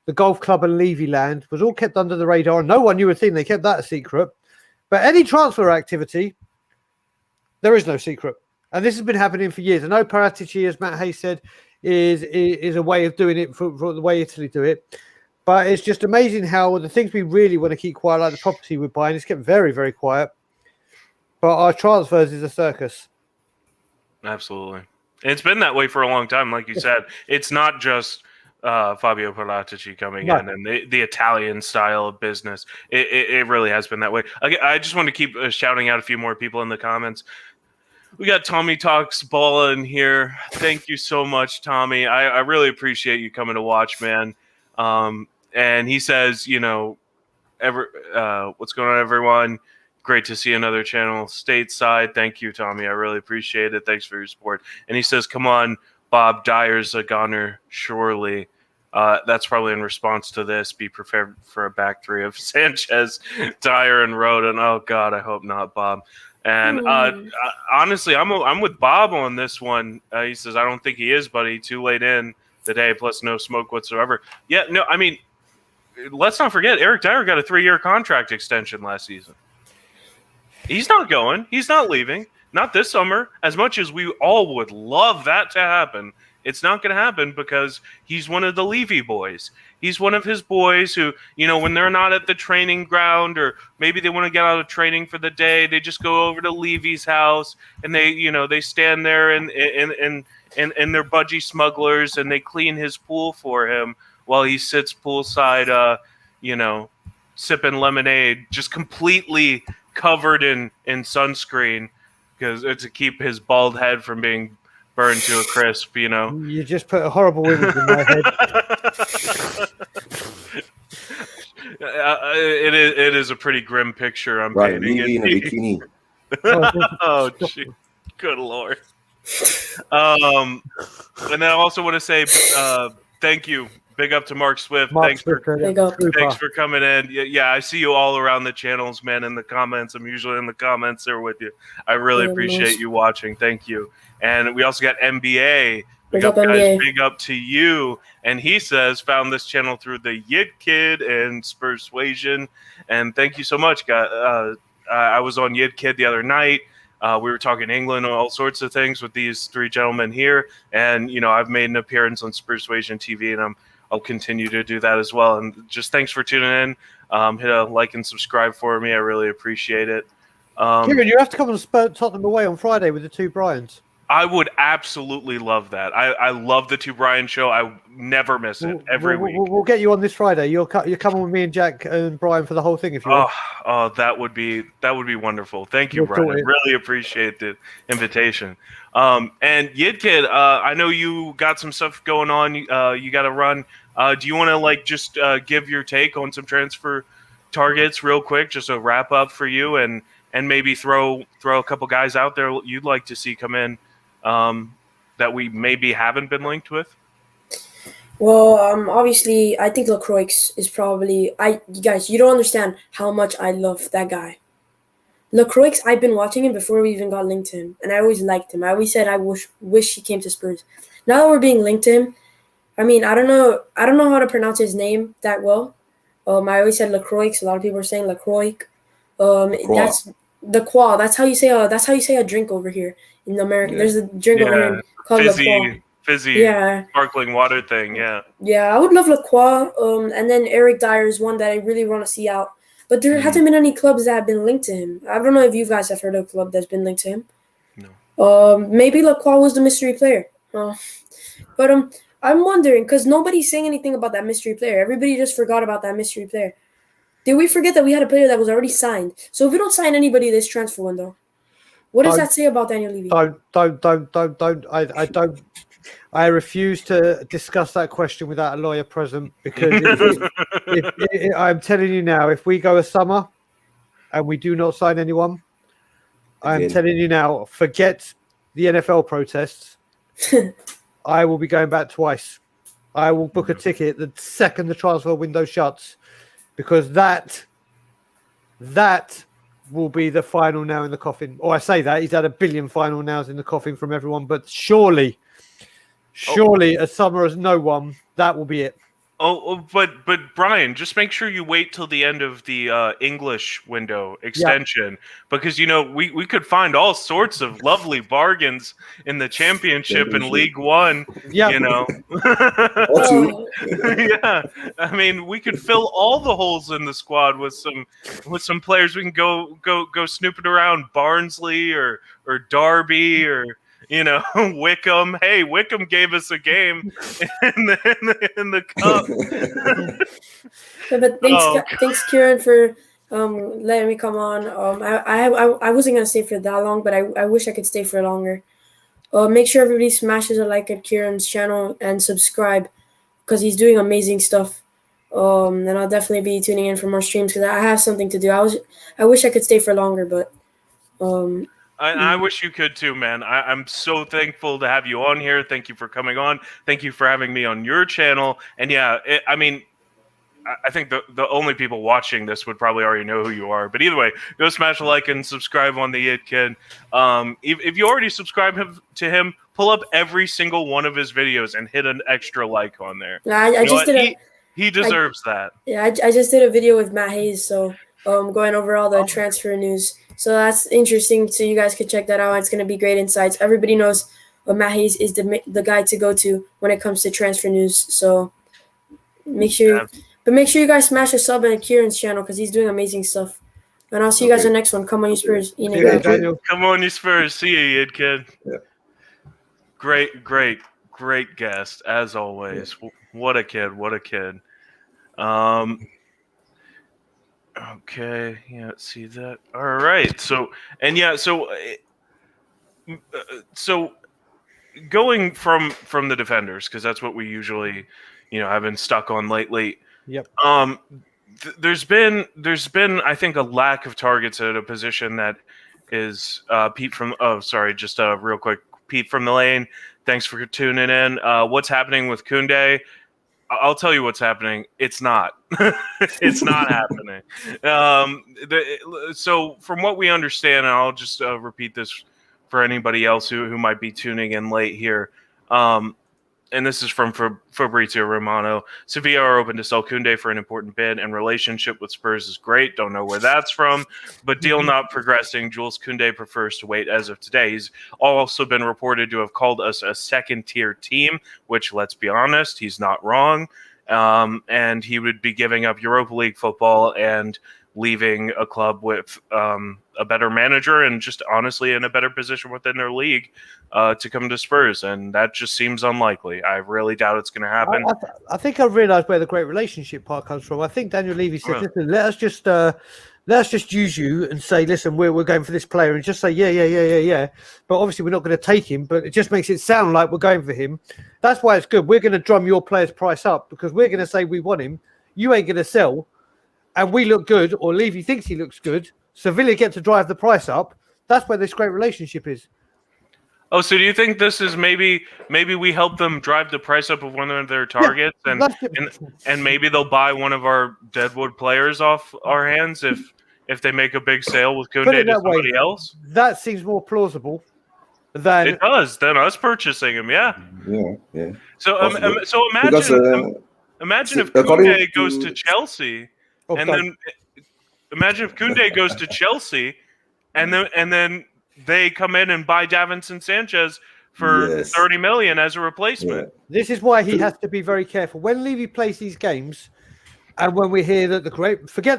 the golf club and Levy land was all kept under the radar? No one knew a thing. They kept that a secret. But any transfer activity, there is no secret. And this has been happening for years. I know Paratici, as Matt Hayes said, is a way of doing it for the way Italy do it. But it's just amazing how the things we really want to keep quiet, like the property we're buying, is kept very, very quiet. But our transfers is a circus. Absolutely. It's been that way for a long time, like you said. It's not just Fabio Paratici coming in and the Italian style of business. It really has been that way. I just want to keep shouting out a few more people in the comments. We got Tommy Talks Ball in here. Thank you so much, Tommy. I really appreciate you coming to watch, man. And he says, you know, what's going on, everyone? Great to see another channel stateside. Thank you, Tommy. I really appreciate it. Thanks for your support. And he says, come on, Bob, Dyer's a goner, surely. That's probably in response to this. Be prepared for a back 3 of Sanchez, Dyer, and Roden. Oh, God, I hope not, Bob. And honestly, I'm with Bob on this one. He says I don't think he is, buddy. Too late in the day, plus no smoke whatsoever. Yeah, no, I mean, let's not forget Eric Dyer got a 3-year contract extension last season. He's not going. He's not leaving. Not this summer. As much as we all would love that to happen, it's not going to happen because he's one of the Levy boys. He's one of his boys who, when they're not at the training ground or maybe they want to get out of training for the day, they just go over to Levy's house and they stand there and they're budgie smugglers and they clean his pool for him while he sits poolside, sipping lemonade, just completely covered in sunscreen because to keep his bald head from being burned to a crisp. You just put a horrible image in my head. It is a pretty grim picture I'm painting. Levy in a bikini. Oh, gee. Good Lord. And then I also want to say thank you. Big up to Mark Swift. Thanks for coming in. Yeah, I see you all around the channels, man, in the comments. I'm usually in the comments there with you. I really appreciate you watching. Thank you. And we also got NBA. Big up, guys. Big up to you. And he says, found this channel through the Yid Kid and SpursSuasion. And thank you so much, guys. I was on Yid Kid the other night. We were talking England and all sorts of things with these 3 gentlemen here. And, I've made an appearance on SpursSuasion TV, and I'll continue to do that as well. And just thanks for tuning in. Hit a like and subscribe for me. I really appreciate it. Kieran, you have to come and spur Tottenham away on Friday with the 2 Bryans. I would absolutely love that. I love the 2 Brian show. I never miss it every week. We'll get you on this Friday. You're coming with me and Jack and Brian for the whole thing if you want. Oh, that would be wonderful. Thank you, Brian. I really appreciate the invitation. And Yid Kid, I know you got some stuff going on. You got to run. Do you want to just give your take on some transfer targets real quick, just a wrap up for you, and maybe throw a couple guys out there you'd like to see come in that we maybe haven't been linked with? Well, obviously, I think Lacroix is probably you guys. You don't understand how much I love that guy. Lacroix, I've been watching him before we even got linked to him, and I always liked him. I always said I wish he came to Spurs. Now that we're being linked to him, I mean, I don't know how to pronounce his name that well. I always said Lacroix. A lot of people are saying Lacroix. That's the Qua. That's how you say a drink over here in America. Yeah. There's a drink over here called fizzy, sparkling water thing. Yeah, I would love LaCroix. And then Eric Dyer is one that I really want to see out. But there hasn't been any clubs that have been linked to him. I don't know if you guys have heard of a club that's been linked to him. No. Maybe LaCroix was the mystery player. But I'm wondering, because nobody's saying anything about that mystery player. Everybody just forgot about that mystery player. Did we forget that we had a player that was already signed? So if we don't sign anybody this transfer window, what does that say about Daniel Levy? Don't. I refuse to discuss that question without a lawyer present because I'm telling you now, if we go a summer and we do not sign anyone, I'm telling you now, forget the NFL protests. I will be going back twice. I will book a ticket the second the transfer window shuts because that will be the final nail in the coffin. Or I say that, he's had a billion final nails in the coffin from everyone, but surely a summer as no one, that will be it. But Brian, just make sure you wait till the end of the English window extension because we could find all sorts of lovely bargains in the championship and League One. Yeah, yeah. I mean, we could fill all the holes in the squad with some players. We can go snooping around Barnsley or Derby or. Wickham. Hey, Wickham gave us a game in the cup. But thanks, Kieran, for letting me come on. I wasn't gonna stay for that long, but I wish I could stay for longer. Make sure everybody smashes a like at Kieran's channel and subscribe because he's doing amazing stuff. And I'll definitely be tuning in for more streams because I have something to do. I wish I could stay for longer, but. I wish you could too, man. I'm so thankful to have you on here. Thank you for coming on. Thank you for having me on your channel. And I think the only people watching this would probably already know who you are. But either way, go smash a like and subscribe on the It Kid. If you already subscribe to him, pull up every single one of his videos and hit an extra like on there. Yeah, You I know just what? did He deserves that. Yeah, I just did a video with Matt Hayes, so going over all the transfer news. So that's interesting. So you guys could check that out. It's going to be great insights. Everybody knows Matt Hayes is the guy to go to when it comes to transfer news. So make sure you guys smash a sub on Kieran's channel because he's doing amazing stuff. And I'll see you guys in the next one. Come on, you Spurs. See you, Daniel. Come on, you Spurs. See you, It Kid. Yeah. Great guest as always. Yeah. What a kid. Okay, yeah, see that. All right. So going from the defenders, because that's what we usually, have been stuck on lately. Yep. There's been I think a lack of targets at a position that is Pete from real quick, Pete from the lane. Thanks for tuning in. What's happening with Kounde? I'll tell you what's happening. It's not. It's not happening. So from what we understand, and I'll just repeat this for anybody else who might be tuning in late here. And this is from Fabrizio Romano. Sevilla are open to sell Kounde for an important bid, and relationship with Spurs is great. Don't know where that's from, but deal not progressing. Jules Kounde prefers to wait as of today. He's also been reported to have called us a second-tier team, which, let's be honest, he's not wrong. And he would be giving up Europa League football and leaving a club with a better manager and just honestly in a better position within their league to come to Spurs. And that just seems unlikely. I really doubt it's going to happen. I think I realised where the great relationship part comes from. I think Daniel Levy said, listen, let's just use you and say, listen, we're going for this player, and just say, yeah. But obviously we're not going to take him, but it just makes it sound like we're going for him. That's why it's good. We're going to drum your player's price up because we're going to say we want him. You ain't going to sell. And we look good, or Levy thinks he looks good. Sevilla get to drive the price up. That's where this great relationship is. Oh, so do you think this is maybe we help them drive the price up of one of their targets, and maybe they'll buy one of our Deadwood players off our hands if they make a big sale with Kounde to somebody else? That seems more plausible than it does than us purchasing him. Yeah. So imagine if Kounde goes to Chelsea. And then imagine if Kounde goes to Chelsea, and then they come in and buy Davinson Sanchez for 30 million as a replacement. Yeah. This is why he has to be very careful when Levy plays these games, and when we hear that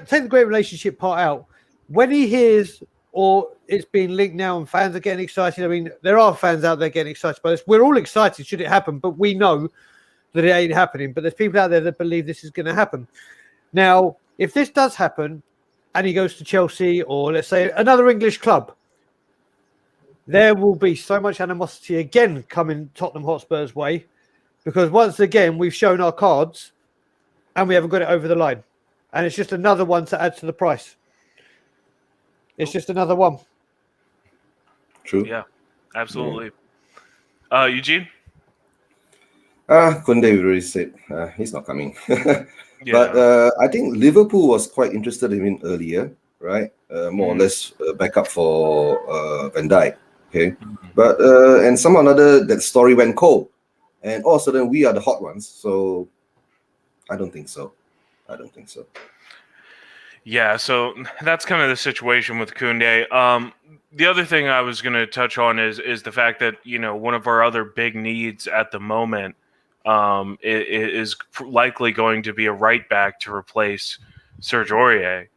take the great relationship part out. When he hears or it's being linked now and fans are getting excited. I mean, there are fans out there getting excited by this. We're all excited should it happen, but we know that it ain't happening. But there's people out there that believe this is going to happen. Now, if this does happen and he goes to Chelsea or, let's say, another English club, there will be so much animosity again coming Tottenham Hotspur's way because, once again, we've shown our cards and we haven't got it over the line. And it's just another one to add to the price. It's just another one. True. Yeah, absolutely. Eugene? Kounde already said he's not coming. But I think Liverpool was quite interested in him earlier, right? More or less backup for Van Dijk. Okay, but and somehow or another that story went cold, and all of a sudden we are the hot ones. So I don't think so. Yeah, so that's kind of the situation with Kounde. The other thing I was going to touch on is the fact that one of our other big needs at the moment is likely going to be a right back to replace Serge Aurier.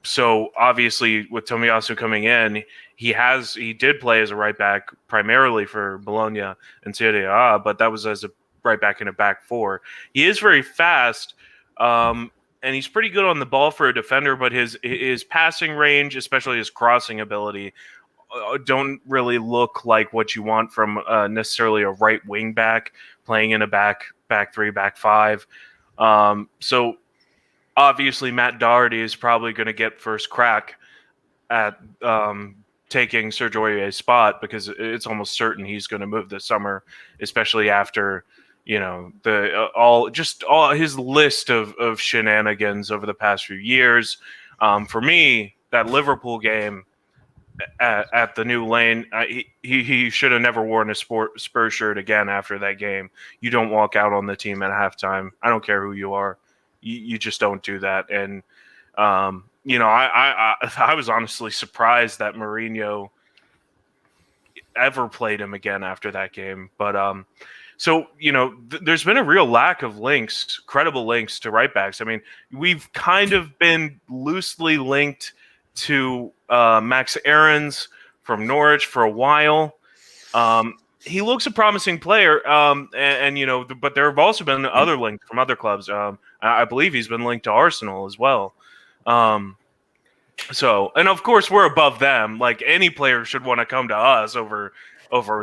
So obviously with Tomiyasu coming in, he did play as a right back primarily for Bologna and Serie A, but that was as a right back in a back four. He is very fast, and he's pretty good on the ball for a defender, but his passing range, especially his crossing ability, don't really look like what you want from necessarily a right wing back playing in a back three, back five. So obviously Matt Doherty is probably going to get first crack at taking Serge Aurier's spot because it's almost certain he's going to move this summer, especially after all his list of shenanigans over the past few years. For me, that Liverpool game at the New Lane, he should have never worn a Spurs shirt again after that game. You don't walk out on the team at halftime. I don't care who you are. You just don't do that. And I was honestly surprised that Mourinho ever played him again after that game. But there's been a real lack of credible links to right backs. I mean, we've kind of been loosely linked to Max Aarons from Norwich for a while. He looks a promising player, but there have also been other links from other clubs. I believe he's been linked to Arsenal as well. And of course we're above them. Like, any player should want to come to us over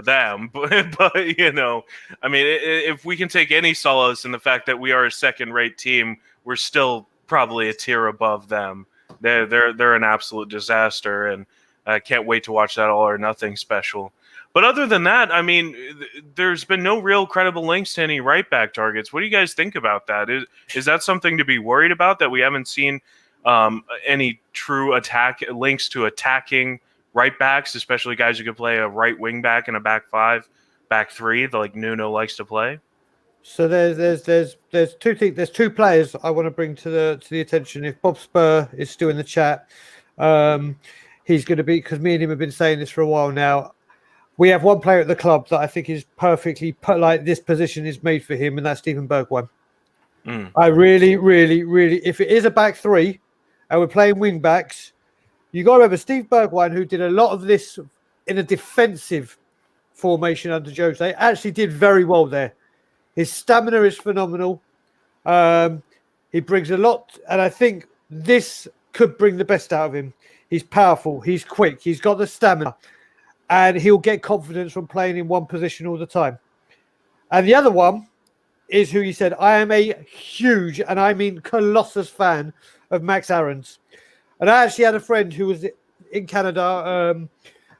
them. But I mean, if we can take any solace in the fact that we are a second-rate team, we're still probably a tier above them. They're an absolute disaster, and I can't wait to watch that All or Nothing special. But other than that, I mean, there's been no real credible links to any right back targets. What do you guys think about that? Is that something to be worried about, that we haven't seen any true links to attacking right backs, especially guys who could play a right wing back and a back five, back three, like Nuno likes to play? So there's two things. There's two players I want to bring to the attention. If Bob Spur is still in the chat, he's going to be, because me and him have been saying this for a while now. We have one player at the club that I think is perfectly put, like, this position is made for him, and that's Steven Bergwijn. I really, really, really, if it is a back three and we're playing wing backs, you got to remember Steve Bergwijn, who did a lot of this in a defensive formation under Jose, actually did very well there. His stamina is phenomenal. He brings a lot, and I think this could bring the best out of him. He's powerful, he's quick, he's got the stamina, and he'll get confidence from playing in one position all the time. And the other one is who you said. I am a huge, and I mean colossus, fan of Max Aarons. And I actually had a friend who was in Canada,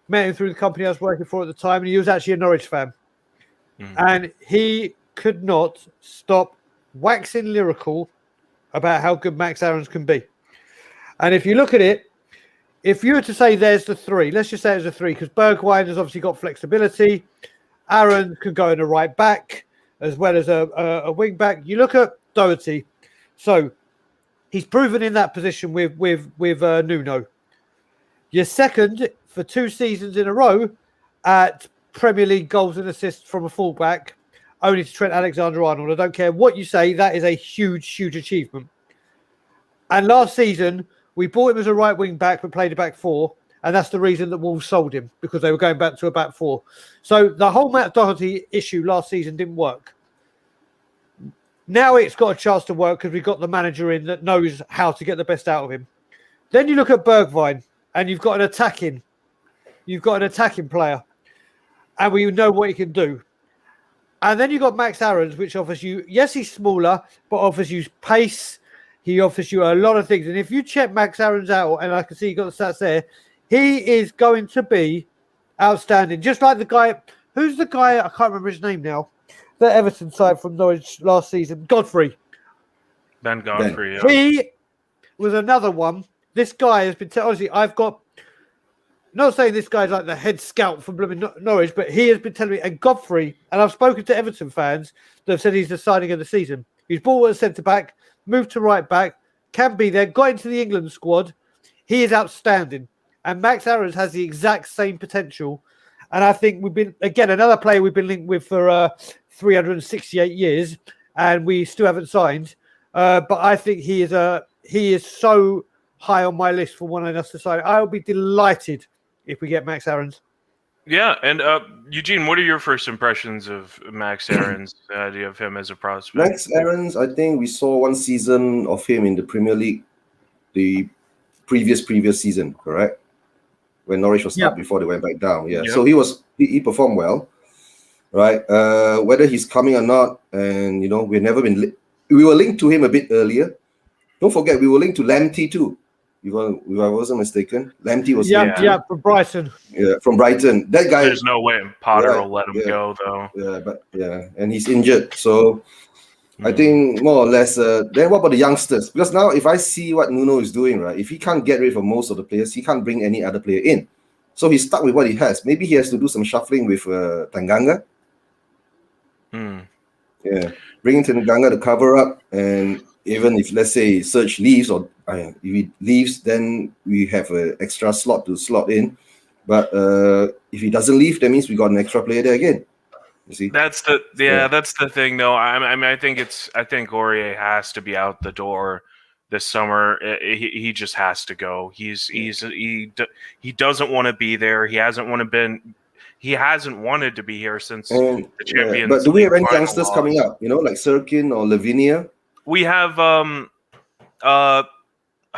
met him through the company I was working for at the time, and he was actually a Norwich fan. And he could not stop waxing lyrical about how good Max Aarons can be. And if you look at it, if you were to say there's the three, let's just say it's a three, because Bergwijn has obviously got flexibility. Aarons could go in a right back as well as a wing back. You look at Doherty. So he's proven in that position with Nuno. Your second for 2 seasons in a row at Premier League goals and assists from a fullback, only to Trent Alexander-Arnold. I don't care what you say, that is a huge, huge achievement. And last season, we bought him as a right wing back but played a back four, and that's the reason that Wolves sold him, because they were going back to a back four. So the whole Matt Doherty issue last season didn't work. Now it's got a chance to work because we've got the manager in that knows how to get the best out of him. Then you look at Bergwijn, and you've got an attacking player, and we know what he can do. And then you've got Max Aarons, which offers you, yes, he's smaller, but offers you pace. He offers you a lot of things. And if you check Max Aarons out, and I can see you got the stats there, he is going to be outstanding. Just like the guy, who's the guy, I can't remember his name now, the Everton side from Norwich last season, Godfrey. Ben Godfrey, yeah. He was another one. This guy has been, honestly, I've got, not saying this guy's like the head scout from blooming Norwich, but he has been telling me, and Godfrey, and I've spoken to Everton fans that have said he's the signing of the season. He's bought as centre-back, moved to right-back, can be there, got into the England squad. He is outstanding. And Max Aarons has the exact same potential. And I think we've been, again, another player we've been linked with for 368 years, and we still haven't signed. But I think he is so high on my list for wanting us to sign. I'll be delighted if we get Max Aarons. Yeah, and Eugene, what are your first impressions of Max Aarons? Do you have him as a prospect? Max Aarons, I think we saw one season of him in the Premier League, the previous season, correct? When Norwich was up before they went back down. Yeah, so he performed well, right? Whether he's coming or not, and we were linked to him a bit earlier. Don't forget, we were linked to Lamptey too. if I wasn't mistaken. Lamptey was Yeah, linked yeah, to. from Brighton. Yeah, from Brighton. That guy. There's no way Potter Right, will let him yeah. go, though. Yeah, and he's injured. So I Mm. think more or less. Then what about the youngsters? Because now, if I see what Nuno is doing, right, if he can't get rid of most of the players, he can't bring any other player in. So he's stuck with what he has. Maybe he has to do some shuffling with Tanganga. Mm. Yeah, bringing Tanganga to cover up, and even if, let's say, Serge leaves, or if he leaves, then we have an extra slot to slot in. But if he doesn't leave, that means we got an extra player there again. You see, That's the thing, though. I mean, I think Aurier has to be out the door this summer. He just has to go. He doesn't want to be there. He hasn't wanted to be here since and the Champions but do we League have any final youngsters loss. coming up? Like Sirkin or Lavinia? We have They're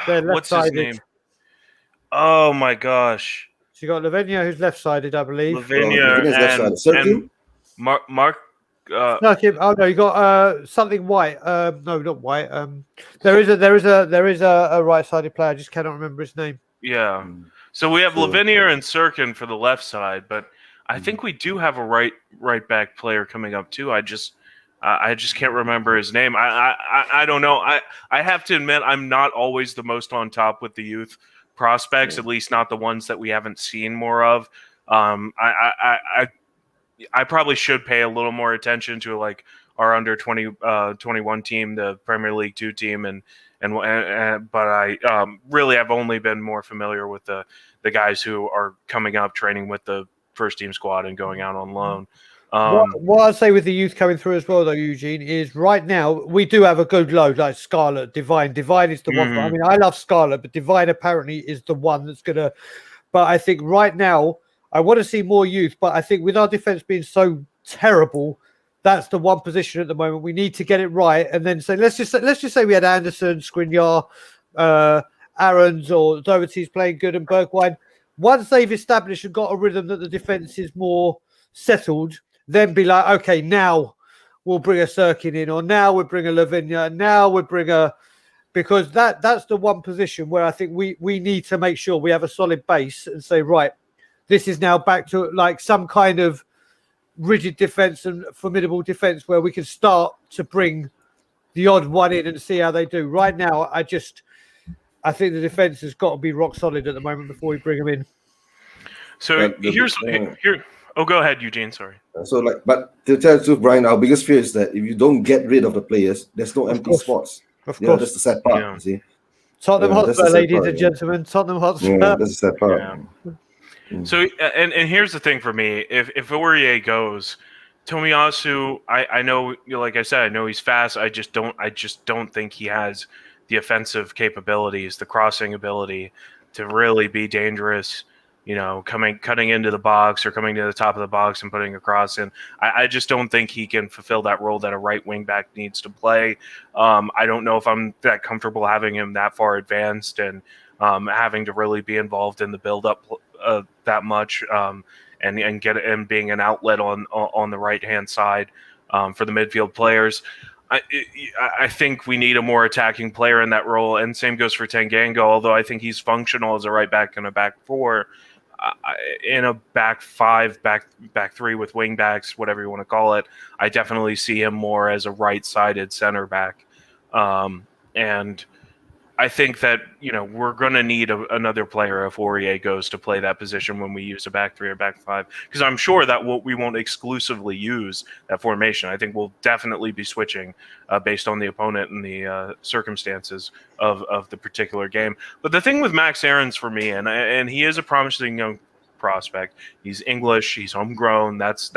what's his left-sided. name? Oh my gosh, So you got Lavinia, who's left-sided, I believe. Lavinia Lavinia's left and side. Sirkin? Mark. No, Kim. Oh no, you got something white. No, not white. There is a right-sided player. I just cannot remember his name. Yeah. So we have Sure. Lavinia and Sirkin for the left side, but I think we do have a right back player coming up too. I just can't remember his name. I don't know. I have to admit I'm not always the most on top with the youth prospects, at least not the ones that we haven't seen more of. I probably should pay a little more attention to like our under 21 team, the Premier League 2 team, but I really have only been more familiar with the guys who are coming up, training with the first team squad and going out on loan. What I'd say with the youth coming through as well, though, Eugene, is right now we do have a good load like Scarlett, Divine. Divine is the one. I mean, I love Scarlett, but Divine apparently is the one that's gonna. But I think right now I want to see more youth. But I think with our defense being so terrible, that's the one position at the moment we need to get it right. And then say let's just say we had Anderson, Skriniar, Aarons, or Doherty's playing good, and Bergwijn. Once they've established and got a rhythm that the defense is more settled, then be like, okay, now we'll bring a Sirkin in, or now we'll bring a Lavinia, now we'll bring a... Because that's the one position where I think we need to make sure we have a solid base and say, right, this is now back to like some kind of rigid defence and formidable defence where we can start to bring the odd one in and see how they do. Right now, I think the defence has got to be rock solid at the moment before we bring them in. So Oh, go ahead, Eugene. Sorry. So, but to tell the truth, Brian, our biggest fear is that if you don't get rid of the players, there's no empty spots. Of course. That's the sad part, Yeah. you see. Tottenham Hotspur, ladies and yeah. gentlemen. Tottenham Hotspur. Yeah, that's the sad part. Yeah. So, and here's the thing for me: if Aurier goes, Tomiyasu, I know, like I said, I know he's fast. I just don't think he has the offensive capabilities, the crossing ability to really be dangerous. Cutting into the box or coming to the top of the box and putting a cross in. I just don't think he can fulfill that role that a right wing back needs to play. I don't know if I'm that comfortable having him that far advanced and having to really be involved in the build up that much and being an outlet on the right hand side for the midfield players. I think we need a more attacking player in that role, and same goes for Tanganga. Although I think he's functional as a right back and a back four. In a back five, back three with wing backs, whatever you want to call it, I definitely see him more as a right-sided center back. And I think that, we're going to need another player if Aurier goes to play that position when we use a back three or back five, because I'm sure that we won't exclusively use that formation. I think we'll definitely be switching based on the opponent and the circumstances of the particular game. But the thing with Max Aarons for me, and he is a promising young prospect. He's English. He's homegrown. That's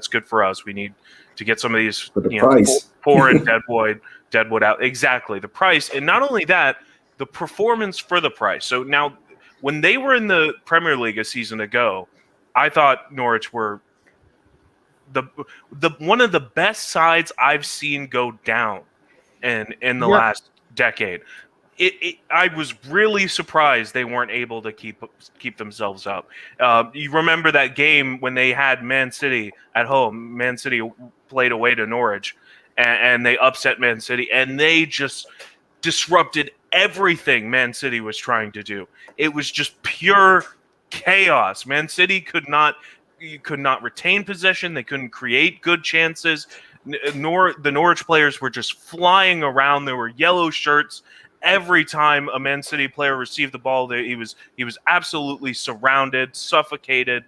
good for us. We need to get some of these poor and Deadwood out. Exactly, the price, and not only that, the performance for the price. So now, when they were in the Premier League a season ago, I thought Norwich were the one of the best sides I've seen go down in the last decade. I was really surprised they weren't able to keep themselves up. You remember that game when they had Man City at home? Man City played away to Norwich, and they upset Man City, and they just disrupted everything Man City was trying to do. It was just pure chaos. Man City could not retain possession. They couldn't create good chances. Nor the Norwich players were just flying around. There were yellow shirts every time a Man City player received the ball. He was absolutely surrounded, suffocated.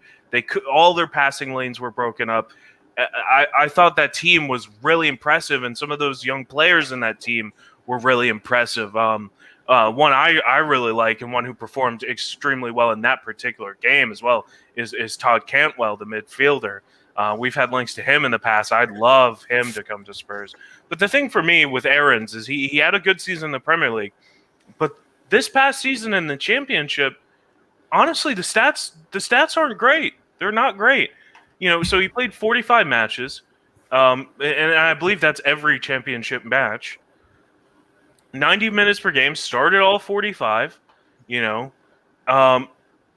All their passing lanes were broken up. I thought that team was really impressive, and some of those young players in that team were really impressive. One I really like, and one who performed extremely well in that particular game as well, is Todd Cantwell, the midfielder. We've had links to him in the past. I'd love him to come to Spurs. But the thing for me with Aarons is he had a good season in the Premier League, but this past season in the Championship, honestly, the stats aren't great. They're not great. So he played 45 matches, and I believe that's every Championship match. 90 minutes per game, started all 45. He only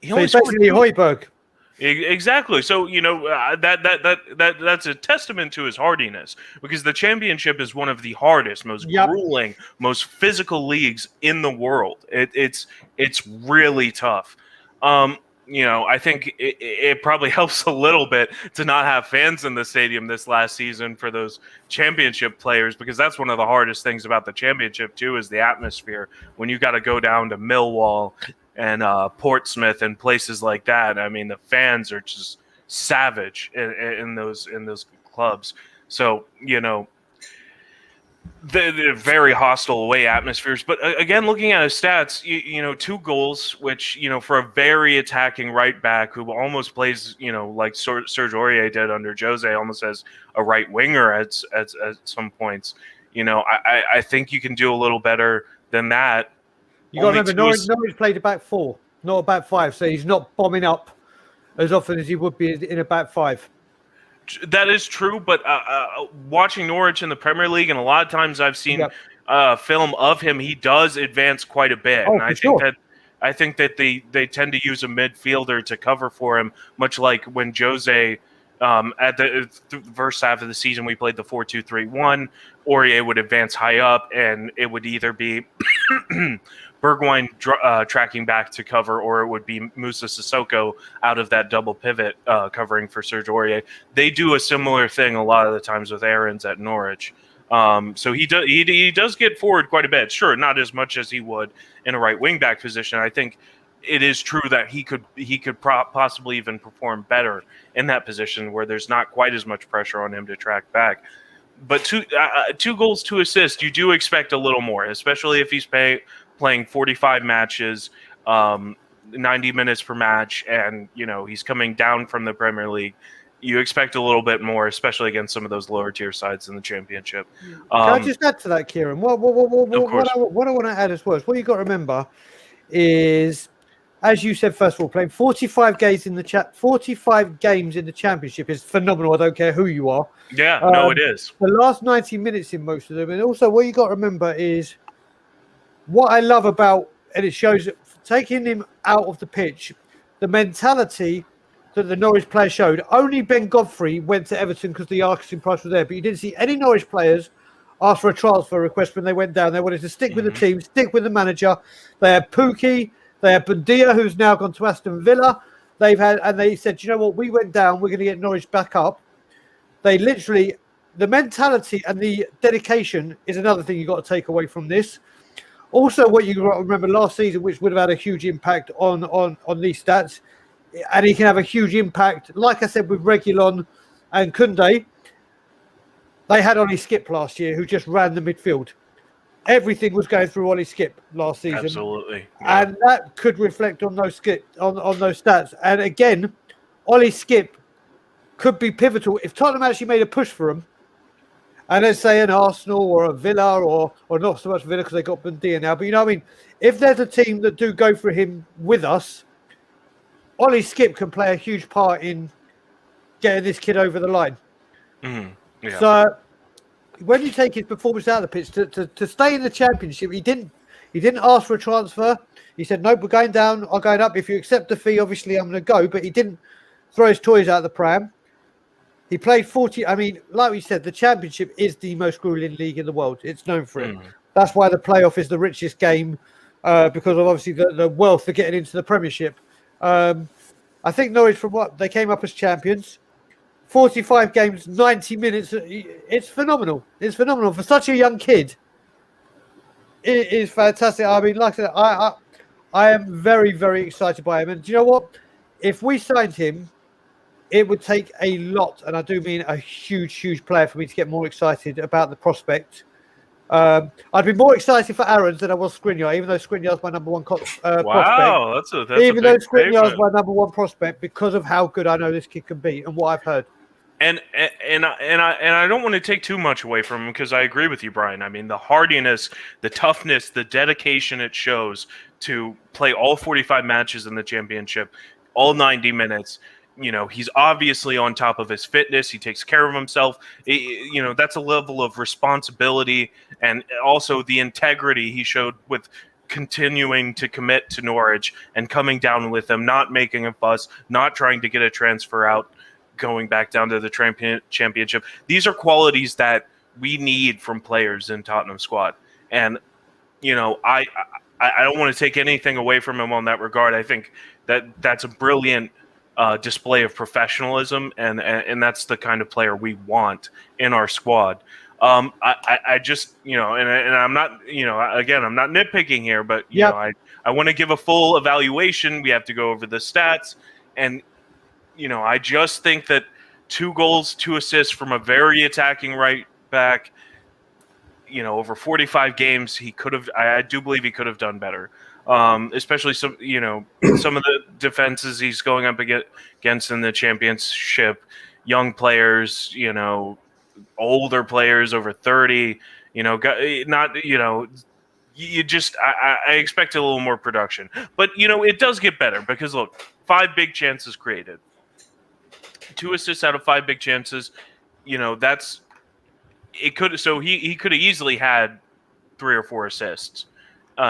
basically Højbjerg. Exactly. So that's a testament to his hardiness, because the Championship is one of the hardest, most grueling, most physical leagues in the world. It's really tough. I think it probably helps a little bit to not have fans in the stadium this last season for those Championship players, because that's one of the hardest things about the Championship too, is the atmosphere. When you got to go down to Millwall and Portsmouth and places like that, I mean, the fans are just savage in those clubs. So they're very hostile away atmospheres. But again, looking at his stats, 2 goals, which for a very attacking right back who almost plays like Serge Aurier did under Jose, almost as a right winger at some points. I think you can do a little better than that. You got to remember, Norwich played a back 4, not a back 5, so he's not bombing up as often as he would be in a back 5. That is true, but watching Norwich in the Premier League, and a lot of times I've seen film of him, he does advance quite a bit. Oh, and I think that they tend to use a midfielder to cover for him, much like when Jose at the first half of the season we played the 4-2-3-1. Aurier would advance high up, and it would either be Bergwijn tracking back to cover, or it would be Moussa Sissoko out of that double pivot covering for Serge Aurier. They do a similar thing a lot of the times with Aarons at Norwich. So he does get forward quite a bit. Sure, not as much as he would in a right wing back position. I think it is true that he could possibly even perform better in that position where there's not quite as much pressure on him to track back. But 2 goals, 2 assists, you do expect a little more, especially if he's playing 45 matches, 90 minutes per match, and he's coming down from the Premier League. You expect a little bit more, especially against some of those lower tier sides in the Championship. Can I just add to that, Kieran? What I want to add as well is what you got to remember is, as you said, first of all, playing 45 games in the Championship is phenomenal. I don't care who you are. Yeah, no, it is. The last 90 minutes in most of them, and also what you got to remember is what I love about, and it shows taking him out of the pitch, the mentality that the Norwich players showed. Only Ben Godfrey went to Everton because the asking price was there, but you didn't see any Norwich players ask for a transfer request when they went down. They wanted to stick with the team, stick with the manager. They had Pukki, they had Bundia, who's now gone to Aston Villa. They said, you know what, we went down, we're going to get Norwich back up. They literally, the mentality and the dedication is another thing you got to take away from this. Also, what you got to remember last season, which would have had a huge impact on these stats, and he can have a huge impact, like I said, with Reguilon and Kounde. They had Ollie Skip last year, who just ran the midfield. Everything was going through Ollie Skip last season. Absolutely. Yeah. And that could reflect on those stats. And again, Ollie Skip could be pivotal if Tottenham actually made a push for him. And let's say an Arsenal or a Villa or not so much Villa because they got Bundia now. But you know what I mean? If there's a team that do go for him with us, Ollie Skip can play a huge part in getting this kid over the line. Mm-hmm. Yeah. So when you take his performance out of the pitch to stay in the Championship, he didn't ask for a transfer. He said, "Nope, we're going down. I'm going up. If you accept the fee, obviously I'm going to go." But he didn't throw his toys out of the pram. He played 40. I mean, like we said, the Championship is the most grueling league in the world. It's known for it. That's why the playoff is the richest game because of obviously the wealth of getting into the Premiership. I think Norwich, from what they came up as champions, 45 games, 90 minutes. It's phenomenal. It's phenomenal for such a young kid. It is fantastic. I mean, like I said, I am very, very excited by him. And do you know what? If we signed him, it would take a lot, and I do mean a huge, huge player for me to get more excited about the prospect. I'd be more excited for Aaron's than I was Skriniar, even though Skriniar's my number one prospect. Wow, that's a even though big Skriniar's statement. my number one prospect because of how good I know this kid can be and what I've heard. And I don't want to take too much away from him because I agree with you, Brian. I mean, the hardiness, the toughness, the dedication it shows to play all 45 matches in the championship, all 90 minutes. You know, he's obviously on top of his fitness. He takes care of himself. You know, that's a level of responsibility and also the integrity he showed with continuing to commit to Norwich and coming down with them, not making a fuss, not trying to get a transfer out, going back down to the championship. These are qualities that we need from players in Tottenham squad. And, you know, I don't want to take anything away from him on that regard. I think that's a brilliant display of professionalism, and that's the kind of player we want in our squad. I just, you know, and I'm not, you know, again, I'm not nitpicking here, but, you know, I want to give a full evaluation. We have to go over the stats. And, you know, I just think that 2 goals, 2 assists from a very attacking right back, you know, over 45 games, he could have, I do believe he could have done better. Especially some, you know, some of the defenses he's going up against in the championship, young players, you know, older players over 30, you know, not, you know, you just, I expect a little more production, but, you know, it does get better because look, 5 big chances created, 2 assists out of 5 big chances, you know, that's, it could, so he could have easily had 3 or 4 assists.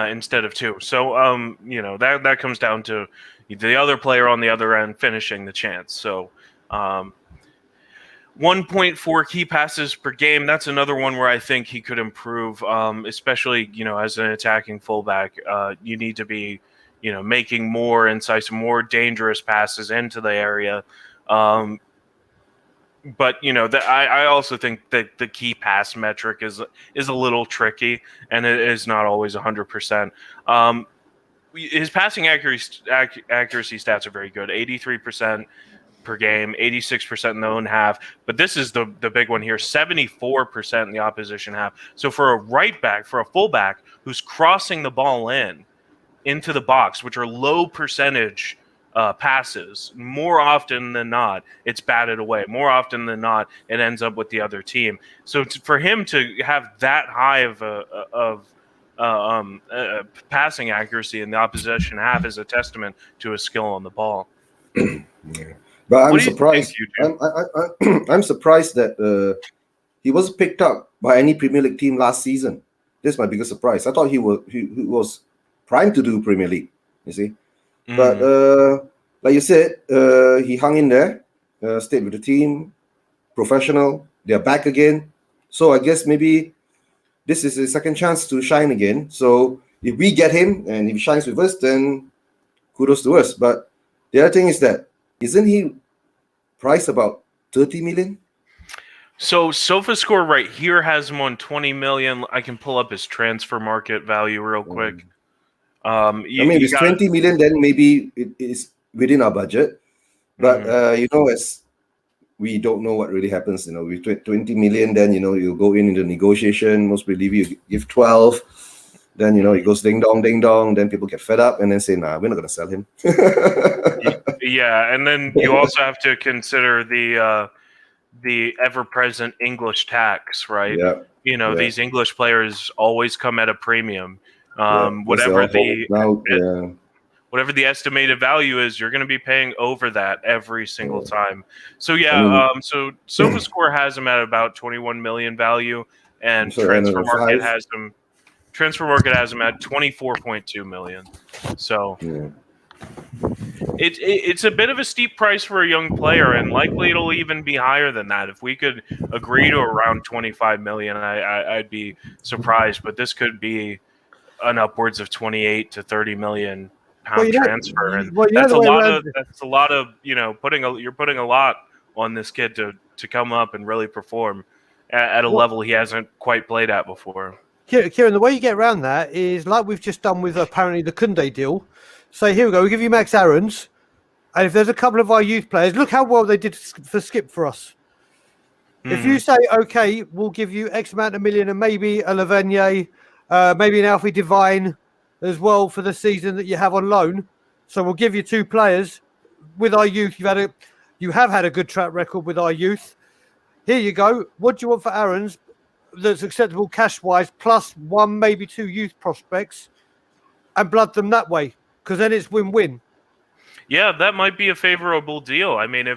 Instead of 2. So, you know, that comes down to the other player on the other end finishing the chance. So, 1.4 key passes per game. That's another one where I think he could improve, especially, you know, as an attacking fullback. You need to be, you know, making more incisive, more dangerous passes into the area. But, you know, I also think that the key pass metric is a little tricky, and it is not always 100%. His passing accuracy stats are very good, 83% per game, 86% in the own half. But this is the big one here, 74% in the opposition half. So for a right back, for a fullback who's crossing the ball into the box, which are low percentage passes, more often than not, it's batted away. More often than not, it ends up with the other team. So for him to have that high of passing accuracy in the opposition half is a testament to his skill on the ball. Yeah. But I'm surprised. I'm surprised that he wasn't picked up by any Premier League team last season. This is my biggest surprise. I thought he was primed to do Premier League. You see. But like you said, he hung in there, stayed with the team, professional. They're back again. So I guess maybe this is a second chance to shine again. So if we get him and if he shines with us, then kudos to us. But the other thing is that, isn't he priced about 30 million? So SofaScore right here has him on 20 million. I can pull up his transfer market value real quick. I mean, if it's 20 million, then maybe it is within our budget. But, you know, as we don't know what really happens, you know, with 20 million, then, you know, you go into negotiation, most believe you give 12, then, you know, it goes ding dong, then people get fed up and then say, nah, we're not going to sell him. Yeah, and then you also have to consider the ever-present English tax, right? Yeah. You know, these English players always come at a premium. Whatever the estimated value is, you're going to be paying over that every single time. So so SofaScore has him at about 21 million value, and Transfer Market has him at 24.2 million. So It's a bit of a steep price for a young player, and likely it'll even be higher than that. If we could agree to around 25 million, I'd be surprised. But this could be an upwards of 28 to 30 million pound transfer, and that's a lot of you're putting a lot on this kid to come up and really perform at a level he hasn't quite played at before. Kieran, the way you get around that is like we've just done with apparently the Kounde deal. So here we go. We give you Max Aarons, and if there's a couple of our youth players, look how well they did for Skip for us. If you say, okay, we'll give you X amount of million and maybe a Lavergne, maybe an Alfie Devine as well for the season that you have on loan. So we'll give you 2 players with our youth. You have had a good track record with our youth. Here you go. What do you want for Aarons that's acceptable cash-wise, plus 1, maybe 2 youth prospects, and blood them that way? Because then it's win-win. Yeah, that might be a favorable deal. I mean,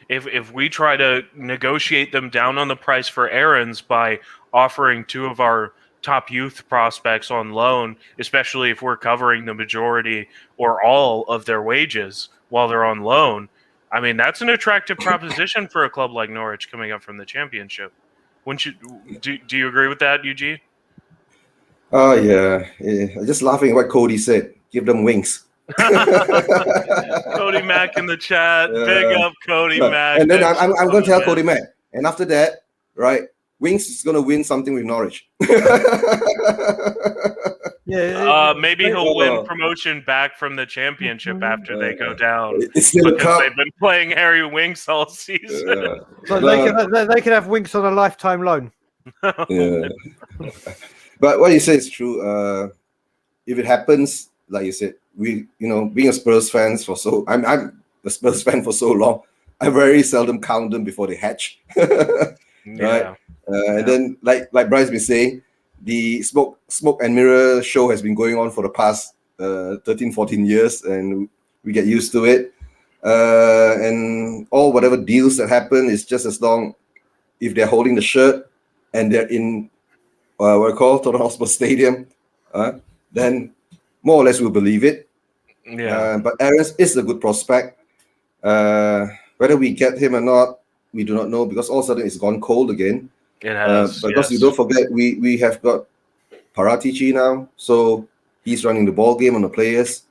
if we try to negotiate them down on the price for Aarons by offering 2 of our top youth prospects on loan, especially if we're covering the majority or all of their wages while they're on loan, I mean, that's an attractive proposition for a club like Norwich coming up from the Championship. Wouldn't you? Do you agree with that, UG? Oh, yeah. Just laughing at what Cody said. Give them wings. Cody Mack in the chat. Big up Cody Mack. And then I'm going to tell Cody Mack. And after that, right, Wings is going to win something with Norwich. Maybe he'll win promotion back from the Championship after they go down. It's still because they've been playing Harry Winks all season. So they can have Winks on a lifetime loan. Yeah. But what you say is true. If it happens, like you said, being a Spurs fan I'm a Spurs fan for so long. I very seldom count them before they hatch. Right? And then, like Brian's been saying, the smoke and mirror show has been going on for the past 13, 14 years, and we get used to it. And all whatever deals that happen is just as long if they're holding the shirt and they're in what we call Tottenham Hotspur Stadium, then more or less we'll believe it. Yeah. But Aarons is a good prospect. Whether we get him or not, we do not know, because all of a sudden it's gone cold again. It has. Because you don't forget, we have got Paratici now, so he's running the ball game on the players.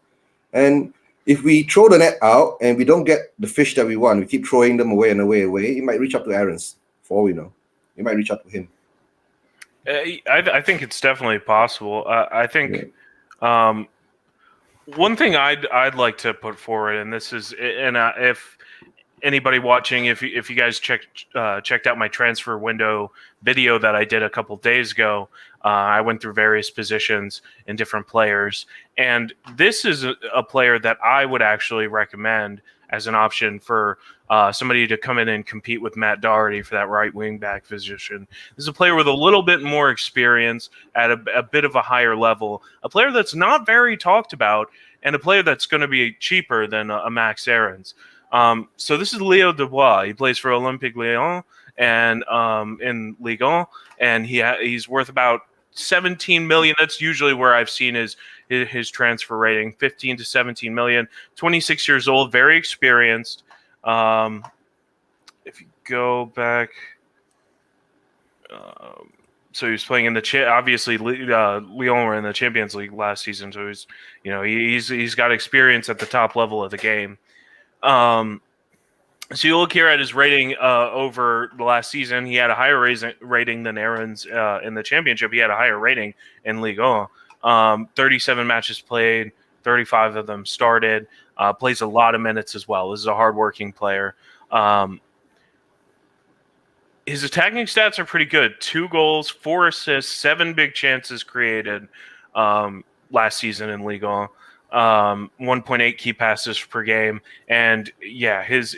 And if we throw the net out and we don't get the fish that we want, we keep throwing them away and away, it might reach up to Aarons, for all we know. It might reach up to him. I think it's definitely possible. I think one thing I'd like to put forward, and this is, if anybody watching, if you guys checked out my transfer window video that I did a couple days ago, I went through various positions and different players, and this is a player that I would actually recommend as an option for somebody to come in and compete with Matt Doherty for that right wing back position. This is a player with a little bit more experience at a bit of a higher level, a player that's not very talked about, and a player that's going to be cheaper than a Max Aarons. So this is Leo Dubois. He plays for Olympique Lyon and in Ligue 1, and he's worth about 17 million. That's usually where I've seen his transfer rating, 15 to 17 million. 26 years old, very experienced. If you go back, so he was playing in the obviously Lyon were in the Champions League last season, so he's got experience at the top level of the game. So you look here at his rating over the last season. He had a higher rating than Aarons in the Championship. He had a higher rating in Ligue 1. 37 matches played, 35 of them started. Plays a lot of minutes as well. This is a hardworking player. His attacking stats are pretty good. 2 goals, 4 assists, 7 big chances created last season in Ligue 1. 1.8 key passes per game, and his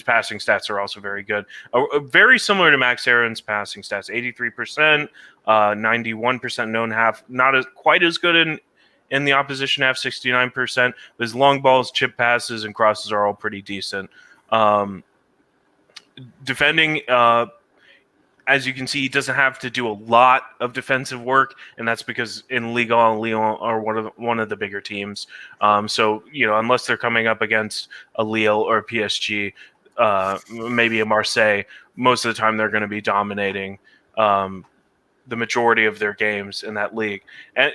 passing stats are also very good. Very similar to Max Aarons' passing stats: 83%, 91% known half. Not quite as good in the opposition half, 69%. But his long balls, chip passes, and crosses are all pretty decent. Defending, as you can see, he doesn't have to do a lot of defensive work, and that's because in Ligue 1, Lyon are one of the bigger teams. So unless they're coming up against a Lille or a PSG, maybe a Marseille, most of the time they're going to be dominating the majority of their games in that league. And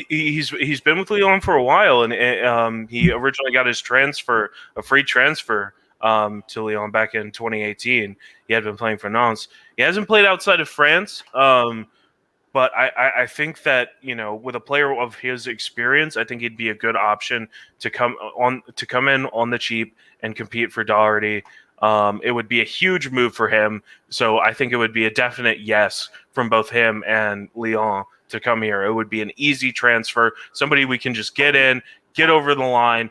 he's been with Lyon for a while, and he originally got his a free transfer to Lyon back in 2018. He had been playing for Nantes. He hasn't played outside of France, but I think that with a player of his experience, I think he'd be a good option to come in on the cheap and compete for Doherty. It would be a huge move for him, so I think it would be a definite yes from both him and Lyon to come here. It would be an easy transfer, somebody we can just get in, get over the line,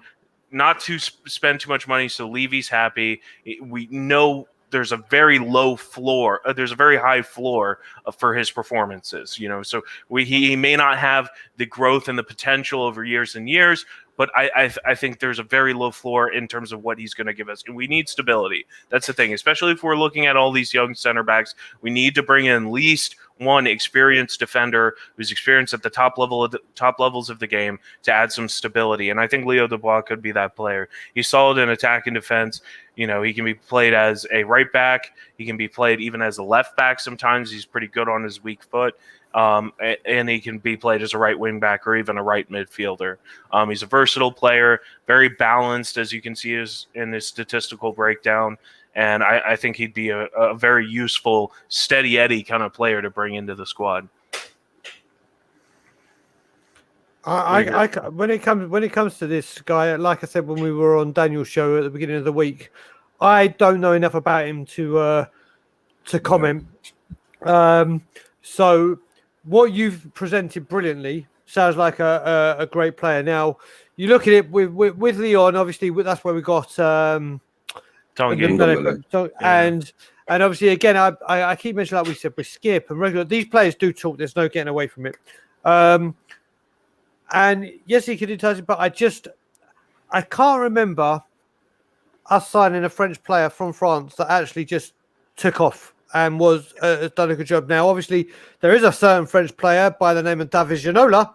not to spend too much money, so Levy's happy. We know there's a very low floor. There's a very high floor for his performances. So he may not have the growth and the potential over years and years, but I think there's a very low floor in terms of what he's going to give us. And we need stability. That's the thing, especially if we're looking at all these young center backs. We need to bring in at least one experienced defender who's experienced at the top levels of the game to add some stability. And I think Leo Dubois could be that player. He's solid in attack and defense. He can be played as a right back. He can be played even as a left back sometimes. He's pretty good on his weak foot. And he can be played as a right wing back or even a right midfielder. He's a versatile player, very balanced, as you can see in his statistical breakdown. And I think he'd be a very useful, steady Eddie kind of player to bring into the squad. When it comes to this guy, like I said when we were on Daniel's show at the beginning of the week, I don't know enough about him to comment. So what you've presented brilliantly sounds like a great player. Now you look at it with Lyon, obviously that's where we got and obviously again I keep mentioning, like we said, with Skip and regular, these players do talk. There's no getting away from it. And yes, he could entice it, but I can't remember us signing a French player from France that actually just took off and has done a good job. Now, obviously, there is a certain French player by the name of David Ginola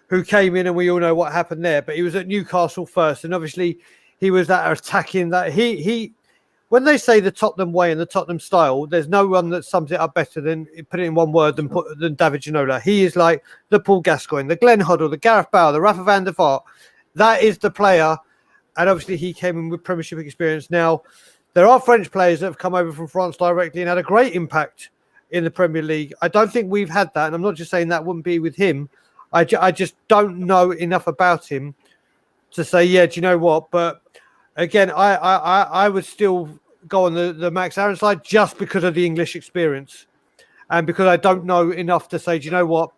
who came in, and we all know what happened there. But he was at Newcastle first, and obviously he was that attacking. That he when they say the Tottenham way and the Tottenham style, there's no one that sums it up better than put it in one word than David Ginola. He is like the Paul Gascoigne, the Glenn Hoddle, the Gareth Bale, the Rafa van der Vaart. That is the player, and obviously he came in with Premiership experience. Now, there are French players that have come over from France directly and had a great impact in the Premier League. I don't think we've had that, and I'm not just saying that wouldn't be with him. I just don't know enough about him to say, yeah, do you know what? But again, I would still go on the Max Aaron side just because of the English experience and because I don't know enough to say, do you know what?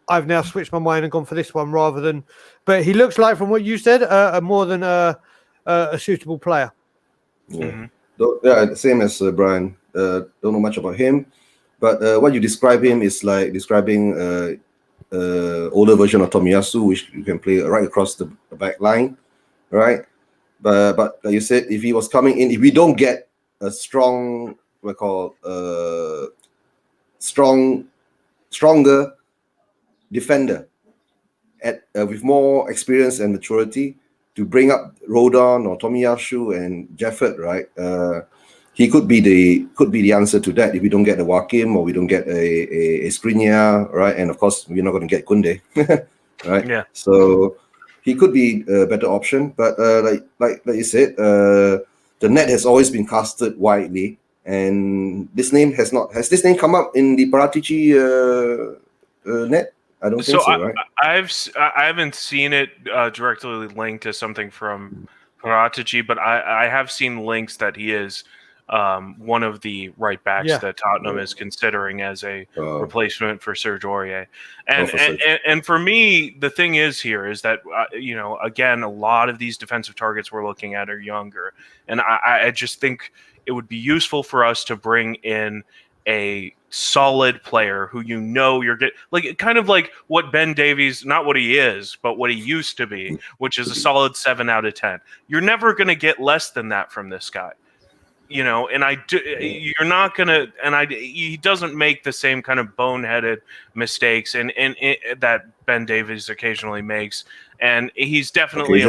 I've now switched my mind and gone for this one rather than... But he looks like, from what you said, more than a suitable player. Yeah, same as Brian. Don't know much about him, but what you describe him is like describing older version of Tomiyasu, which you can play right across the back line, right? But like you said, if he was coming in, if we don't get a strong, stronger defender with more experience and maturity to bring up Rodon or Tomiyasu and Jeffert, right? He could be the answer to that if we don't get a Wakim or we don't get a Skriniar, right? And of course, we're not going to get Kounde, right? Yeah. So he could be a better option, but like you said, the net has always been casted widely, and this name has this name come up in the Paratici net? I don't think so, right? I haven't seen it directly linked to something from Paratici, but I have seen links that he is one of the right backs that Tottenham is considering as a replacement for Serge Aurier. And for me, the thing is that again, a lot of these defensive targets we're looking at are younger, and I just think it would be useful for us to bring in a solid player who you're getting, like kind of like what Ben Davies, not what he is, but what he used to be, which is a solid 7 out of 10. You're never going to get less than that from this guy. and you're not gonna, he doesn't make the same kind of boneheaded mistakes and that Ben Davies occasionally makes, and he's definitely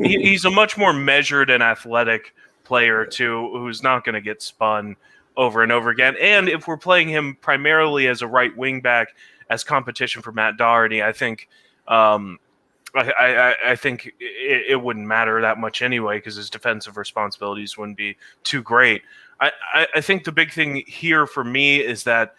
he's a much more measured and athletic player too, who's not going to get spun over and over again. And if we're playing him primarily as a right wing back as competition for Matt Doherty, I think. I think it wouldn't matter that much anyway because his defensive responsibilities wouldn't be too great. I think the big thing here for me is that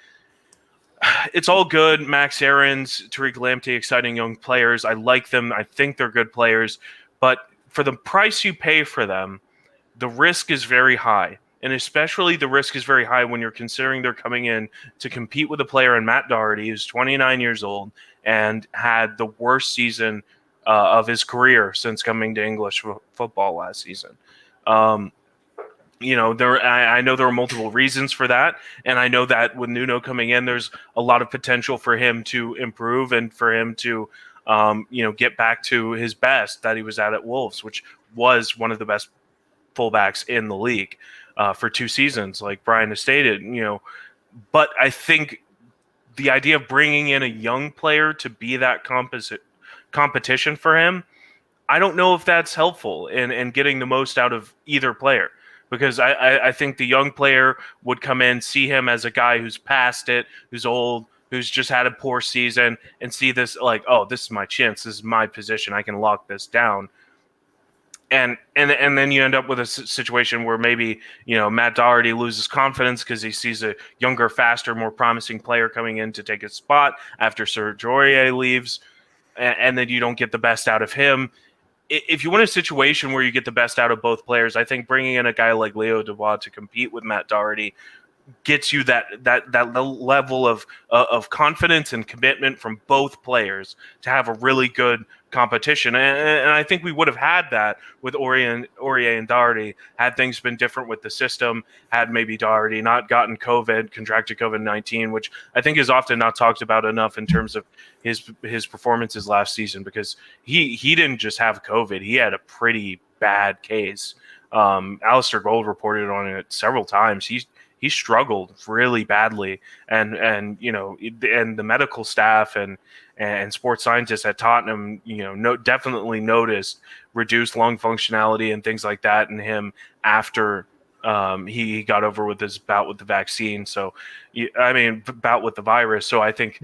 it's all good. Max Aarons, Tariq Lamptey, exciting young players. I like them. I think they're good players. But for the price you pay for them, the risk is very high. And especially the risk is very high when you're considering they're coming in to compete with a player in Matt Doherty, who's 29 years old and had the worst season of his career since coming to English football last season. I know there are multiple reasons for that, and I know that with Nuno coming in, there's a lot of potential for him to improve and for him to, get back to his best that he was at Wolves, which was one of the best fullbacks in the league for 2 seasons, like Brian has stated. But I think the idea of bringing in a young player to be that competition for him, I don't know if that's helpful in getting the most out of either player, because I think the young player would come in, see him as a guy who's past it, who's old, who's just had a poor season, and see this like, oh, this is my chance, this is my position, I can lock this down. And then you end up with a situation where maybe Matt Doherty loses confidence because he sees a younger, faster, more promising player coming in to take his spot after Serge Aurier leaves, and then you don't get the best out of him. If you want a situation where you get the best out of both players, I think bringing in a guy like Leo Dubois to compete with Matt Doherty gets you that level of confidence and commitment from both players to have a really good competition. And I think we would have had that with Aurier and Doherty had things been different with the system, had maybe Doherty not gotten contracted COVID-19, which I think is often not talked about enough in terms of his performances last season, because he didn't just have COVID, he had a pretty bad case. Alistair Gold reported on it several times. He struggled really badly, and the medical staff and sports scientists at Tottenham, definitely noticed reduced lung functionality and things like that in him after he got over with his bout with the vaccine. So, bout with the virus. So I think,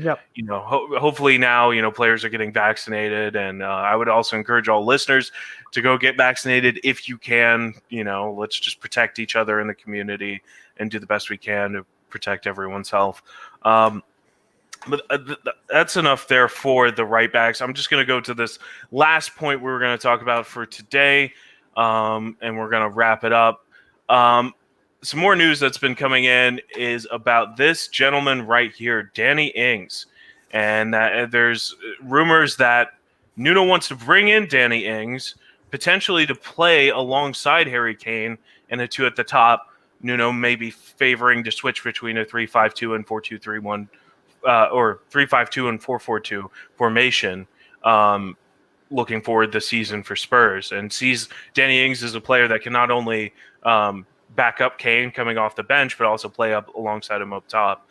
hopefully now, players are getting vaccinated, and I would also encourage all listeners to go get vaccinated if you can. Let's just protect each other in the community and do the best we can to protect everyone's health. But that's enough there for the right backs. I'm just going to go to this last point we were going to talk about for today, and we're going to wrap it up. Some more news that's been coming in is about this gentleman right here, Danny Ings. And there's rumors that Nuno wants to bring in Danny Ings, potentially to play alongside Harry Kane and the two at the top. Nuno may be favoring to switch between a 3-5-2 and 4-2-3-1, or 3-5-2 and 4-4-2 formation, looking forward this season for Spurs, and sees Danny Ings as a player that can not only back up Kane coming off the bench, but also play up alongside him up top.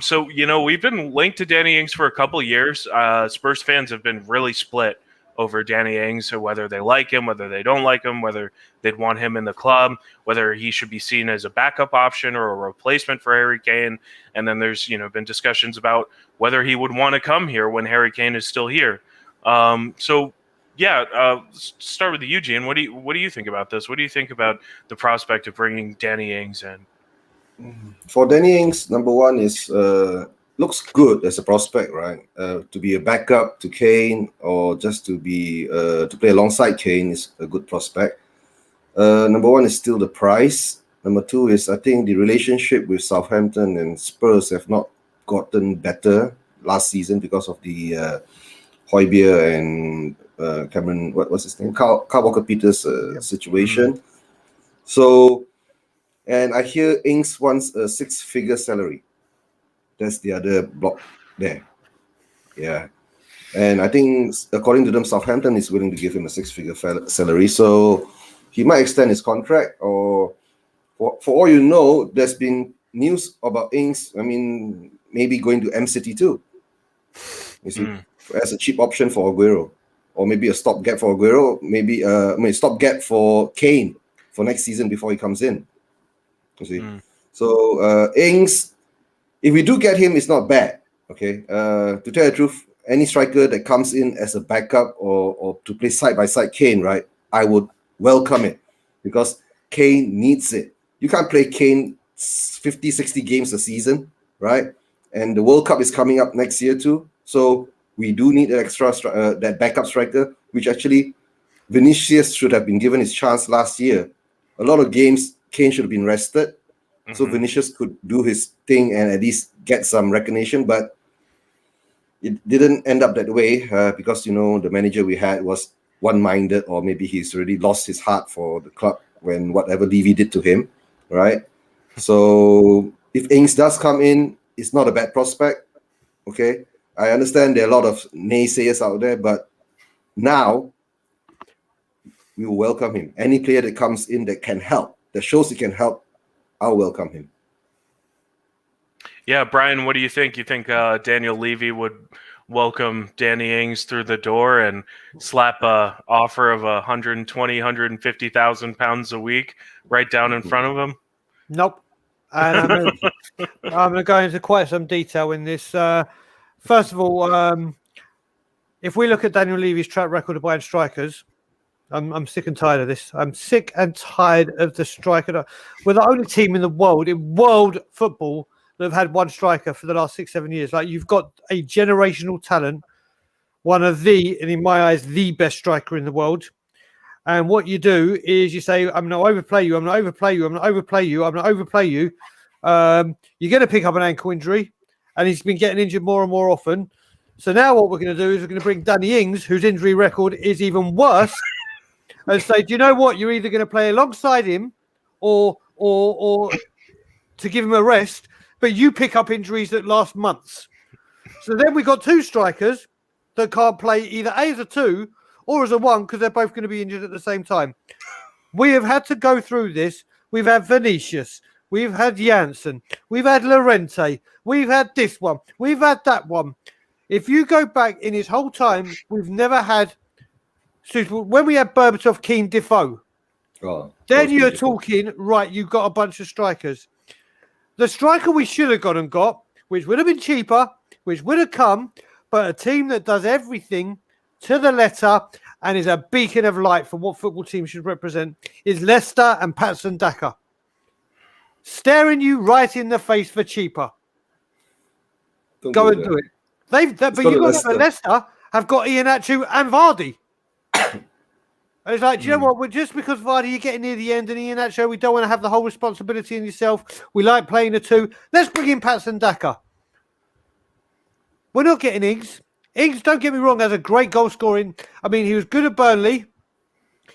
So, we've been linked to Danny Ings for a couple of years. Spurs fans have been really split over Danny Ings, so whether they like him, whether they don't like him, whether they'd want him in the club, whether he should be seen as a backup option or a replacement for Harry Kane. And then there's, been discussions about whether he would want to come here when Harry Kane is still here. Start with the Eugene. What do you think about this? What do you think about the prospect of bringing Danny Ings in? For Danny Ings, number one is looks good as a prospect, right? To be a backup to Kane, or just to be to play alongside Kane, is a good prospect. Number one is still the price. Number two is, I think, the relationship with Southampton and Spurs have not gotten better last season because of the Højbjerg and Cameron, what's his name? Kyle Walker-Peters situation. Mm-hmm. So, and I hear Ings wants a 6-figure salary. That's the other block there. Yeah. And I think, according to them, Southampton is willing to give him a 6-figure salary. So he might extend his contract, or for all you know, there's been news about Ings. I mean, maybe going to M City too. You see, as a cheap option for Aguero, or maybe a stopgap for Aguero, maybe stopgap for Kane for next season before he comes in. You see, so Ings, if we do get him, it's not bad. Okay, to tell the truth, any striker that comes in as a backup or to play side by side Kane, right? I would welcome it, because Kane needs it. You can't play Kane 50, 60 games a season, right? And the World Cup is coming up next year too. So we do need an extra that backup striker, which actually Vinicius should have been given his chance last year. A lot of games, Kane should have been rested. So Vinicius could do his thing and at least get some recognition, but it didn't end up that way because, you know, the manager we had was one-minded, or maybe he's already lost his heart for the club when whatever Levy did to him, right? So if Ings does come in, it's not a bad prospect, okay? I understand there are a lot of naysayers out there, but now we will welcome him. Any player that comes in that can help, that shows he can help, I'll welcome him. Yeah, Brian, what do you think? You think Daniel Levy would welcome Danny Ings through the door and slap a offer of 120, 150,000 pounds a week right down in front of him? Nope. And I'm going to go into quite some detail in this. First of all, if we look at Daniel Levy's track record of buying strikers, I'm sick and tired of this. I'm sick and tired of the striker. We're the only team in the world, in world football, that have had one striker for the last 6-7 years. Like, you've got a generational talent, one of the, and in my eyes, the best striker in the world. And what you do is you say, I'm going to overplay you, I'm going to overplay you, I'm going to overplay you, I'm going to overplay you. You're going to pick up an ankle injury, and he's been getting injured more and more often. So now what we're going to do is we're going to bring Danny Ings, whose injury record is even worse, and say, do you know what? You're either going to play alongside him or to give him a rest, but you pick up injuries that last months. So then we've got two strikers that can't play either A as a 2 or as a 1, because they're both going to be injured at the same time. We have had to go through this. We've had Vinicius. We've had Janssen. We've had Llorente. We've had this one. We've had that one. If you go back in his whole time, we've never had suitable. When we had Berbatov, Keane, Defoe, then you're talking, right, you've got a bunch of strikers. The striker we should have gone and got, which would have been cheaper, which would have come, but a team that does everything to the letter and is a beacon of light for what football teams should represent, is Leicester and Patson Daka. Staring you right in the face for cheaper. Go and do it. But you've got Leicester have got Iheanacho and Vardy. And it's like, do you know what? Well, just because Vardy, you're getting near the end, and Iheanacho, we don't want to have the whole responsibility on yourself. We like playing the 2. Let's bring in Patson Daka. We're not getting Ings. Ings, don't get me wrong, has a great goal scoring. I mean, he was good at Burnley.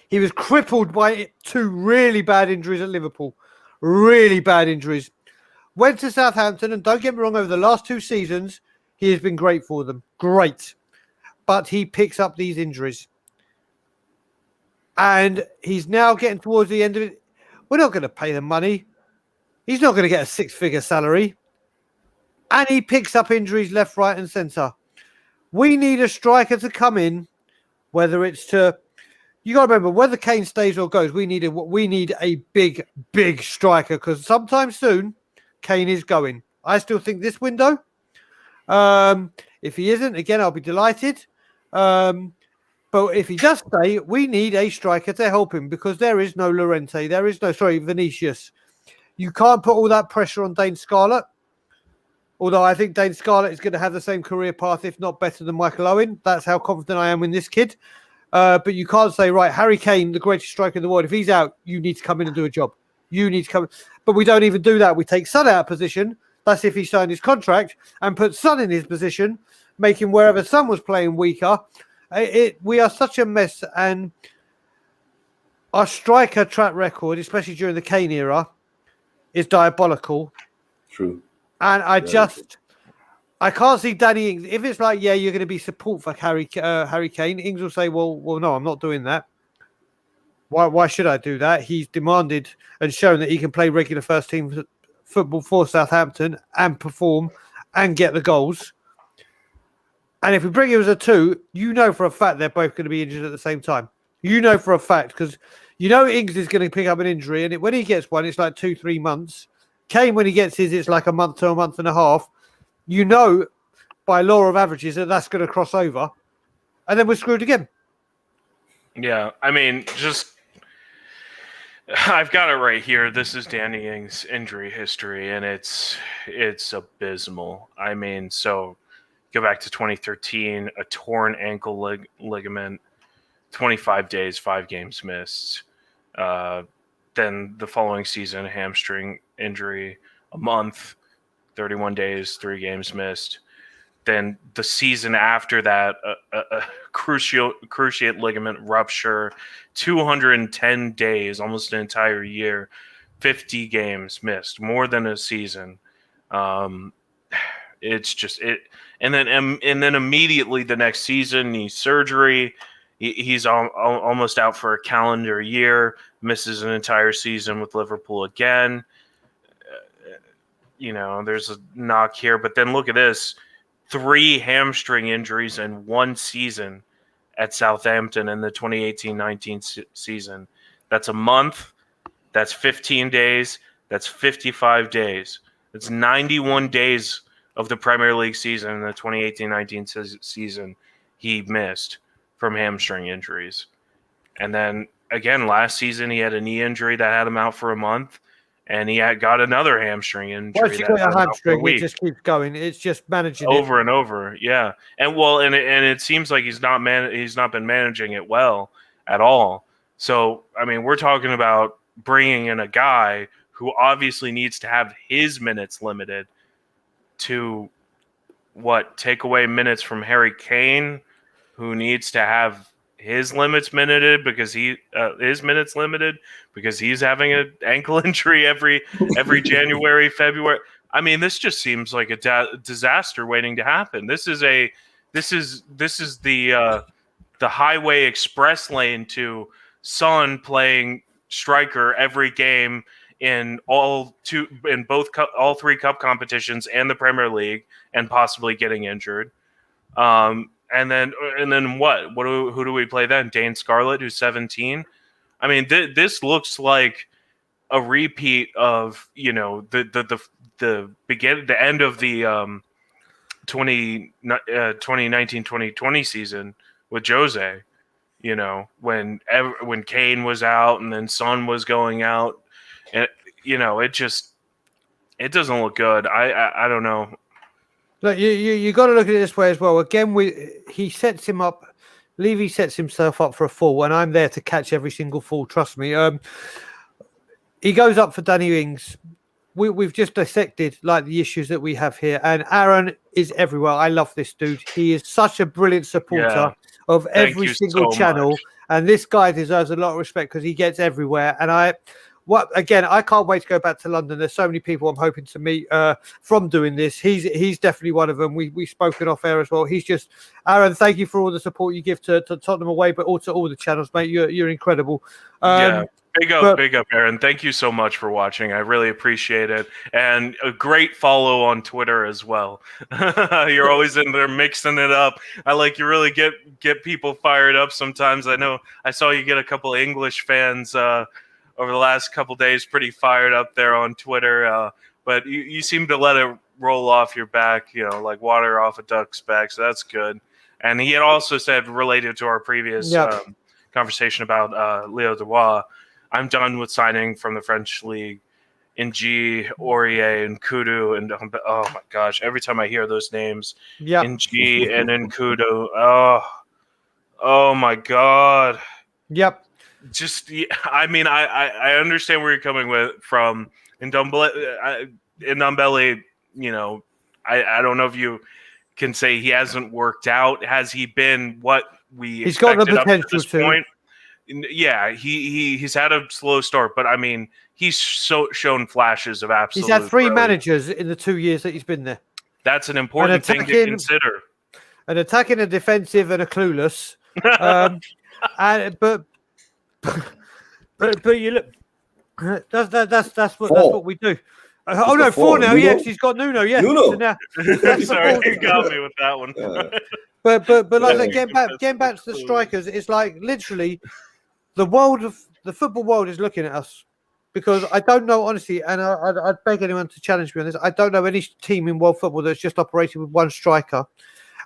He was crippled by 2 really bad injuries at Liverpool. Really bad injuries. Went to Southampton, and don't get me wrong, over the last 2 seasons, he has been great for them. Great. But he picks up these injuries. And he's now getting towards the end of it. We're not going to pay the money. He's not going to get a 6-figure salary. And he picks up injuries left, right, and centre. We need a striker to come in, whether it's to... You got to remember, whether Kane stays or goes, we need a big, big striker, because sometime soon, Kane is going. I still think this window. If he isn't, again, I'll be delighted. But if he does stay, we need a striker to help him, because there is no Llorente. There is no, Vinicius. You can't put all that pressure on Dane Scarlett. Although I think Dane Scarlett is going to have the same career path, if not better, than Michael Owen. That's how confident I am in this kid. But you can't say, right, Harry Kane, the greatest striker in the world, if he's out, you need to come in and do a job. You need to come. But we don't even do that. We take Son out of position. That's if he signed his contract, and put Son in his position, making wherever Son was playing weaker. We are such a mess, and our striker track record, especially during the Kane era, is diabolical. True. And I can't see Danny Ings. If it's like, yeah, you're going to be support for Harry Kane, Ings will say, well, no, I'm not doing that. Why should I do that? He's demanded and shown that he can play regular first team football for Southampton and perform and get the goals. And if we bring him as a 2, you know for a fact they're both going to be injured at the same time. You know for a fact, because you know Ings is going to pick up an injury, and when he gets one, it's like 2-3 months. Kane, when he gets his, it's like a month to a month and a half. You know, by law of averages, that that's going to cross over, and then we're screwed again. Yeah, I mean, I've got it right here. This is Danny Ings' injury history, and it's abysmal. I mean, so go back to 2013, a torn ankle ligament, 25 days, 5 games missed. Then the following season, hamstring injury, a month, 31 days, 3 games missed. Then the season after that, a cruciate ligament rupture, 210 days, almost an entire year, 50 games missed, more than a season. It's just it, and then immediately the next season, he's surgery. He's almost out for a calendar year, misses an entire season with Liverpool again. There's a knock here, but then look at this. 3 hamstring injuries in 1 season at Southampton in the 2018-19 season. That's a month. That's 15 days. That's 55 days. That's 91 days of the Premier League season in the 2018-19 season he missed from hamstring injuries. And then, again, last season he had a knee injury that had him out for a month. And he got another hamstring injury. Once you got a hamstring, it just keeps going. It's just managing over and over. Yeah, and it seems like he's not been managing it well at all. So I mean, we're talking about bringing in a guy who obviously needs to have his minutes limited to take away minutes from Harry Kane, who needs to have his limits limited because his minutes limited because he's having an ankle injury every January, February. I mean, this just seems like a disaster waiting to happen. This is the highway express lane to Son playing striker every game in all 3 cup competitions and the Premier League, and possibly getting injured. And then what? Who do we play then? Dane Scarlett, who's 17. I mean, this looks like a repeat of the end of the 2019-2020 season with Jose. When Kane was out and then Son was going out, and it doesn't look good. I don't know. Look, you got to look at it this way as well. Again, he sets him up. Levy sets himself up for a fall, and I'm there to catch every single fall. Trust me. He goes up for Danny Ings. We've just dissected the issues that we have here, and Aaron is everywhere. I love this dude. He is such a brilliant supporter of every single channel, and this guy deserves a lot of respect because he gets everywhere. And I can't wait to go back to London. There's so many people I'm hoping to meet from doing this. He's definitely one of them. We've spoken off air as well. He's just, Aaron, thank you for all the support you give to Tottenham Away, but also all the channels, mate. You're incredible. Big up, Aaron. Thank you so much for watching. I really appreciate it. And a great follow on Twitter as well. You're always in there mixing it up. You really get people fired up sometimes. I know I saw you get a couple of English fans over the last couple days pretty fired up there on Twitter. But you seem to let it roll off your back, like water off a duck's back. So that's good. And he had also said, related to our previous conversation about Leo Dubois, I'm done with signing from the French league. Ng, Aurier, and Kounde, and oh my gosh, every time I hear those names, Ng and Kounde, oh my god. Yep. Just, I mean, I understand where you're coming from. In Ndombele, I don't know if you can say he hasn't worked out. Has he been what we He's got the potential up to this point? Yeah, he's had a slow start, but I mean, he's shown flashes of absolute. He's had 3 brilliance. managers in the 2 years that he's been there. That's an important thing to consider. An attacking, a defensive, and a clueless. But you look, that's Four. what we do. He's Oh got no, four four. now. Nuno? Yes, he's got Nuno. Yeah, Nuno. so now that's the Sorry, fourth. you got me with that one. But like I Yeah. said, getting back to the strikers, it's like literally the football world is looking at us because I don't know honestly, and I'd beg anyone to challenge me on this. I don't know any team in world football that's just operating with one striker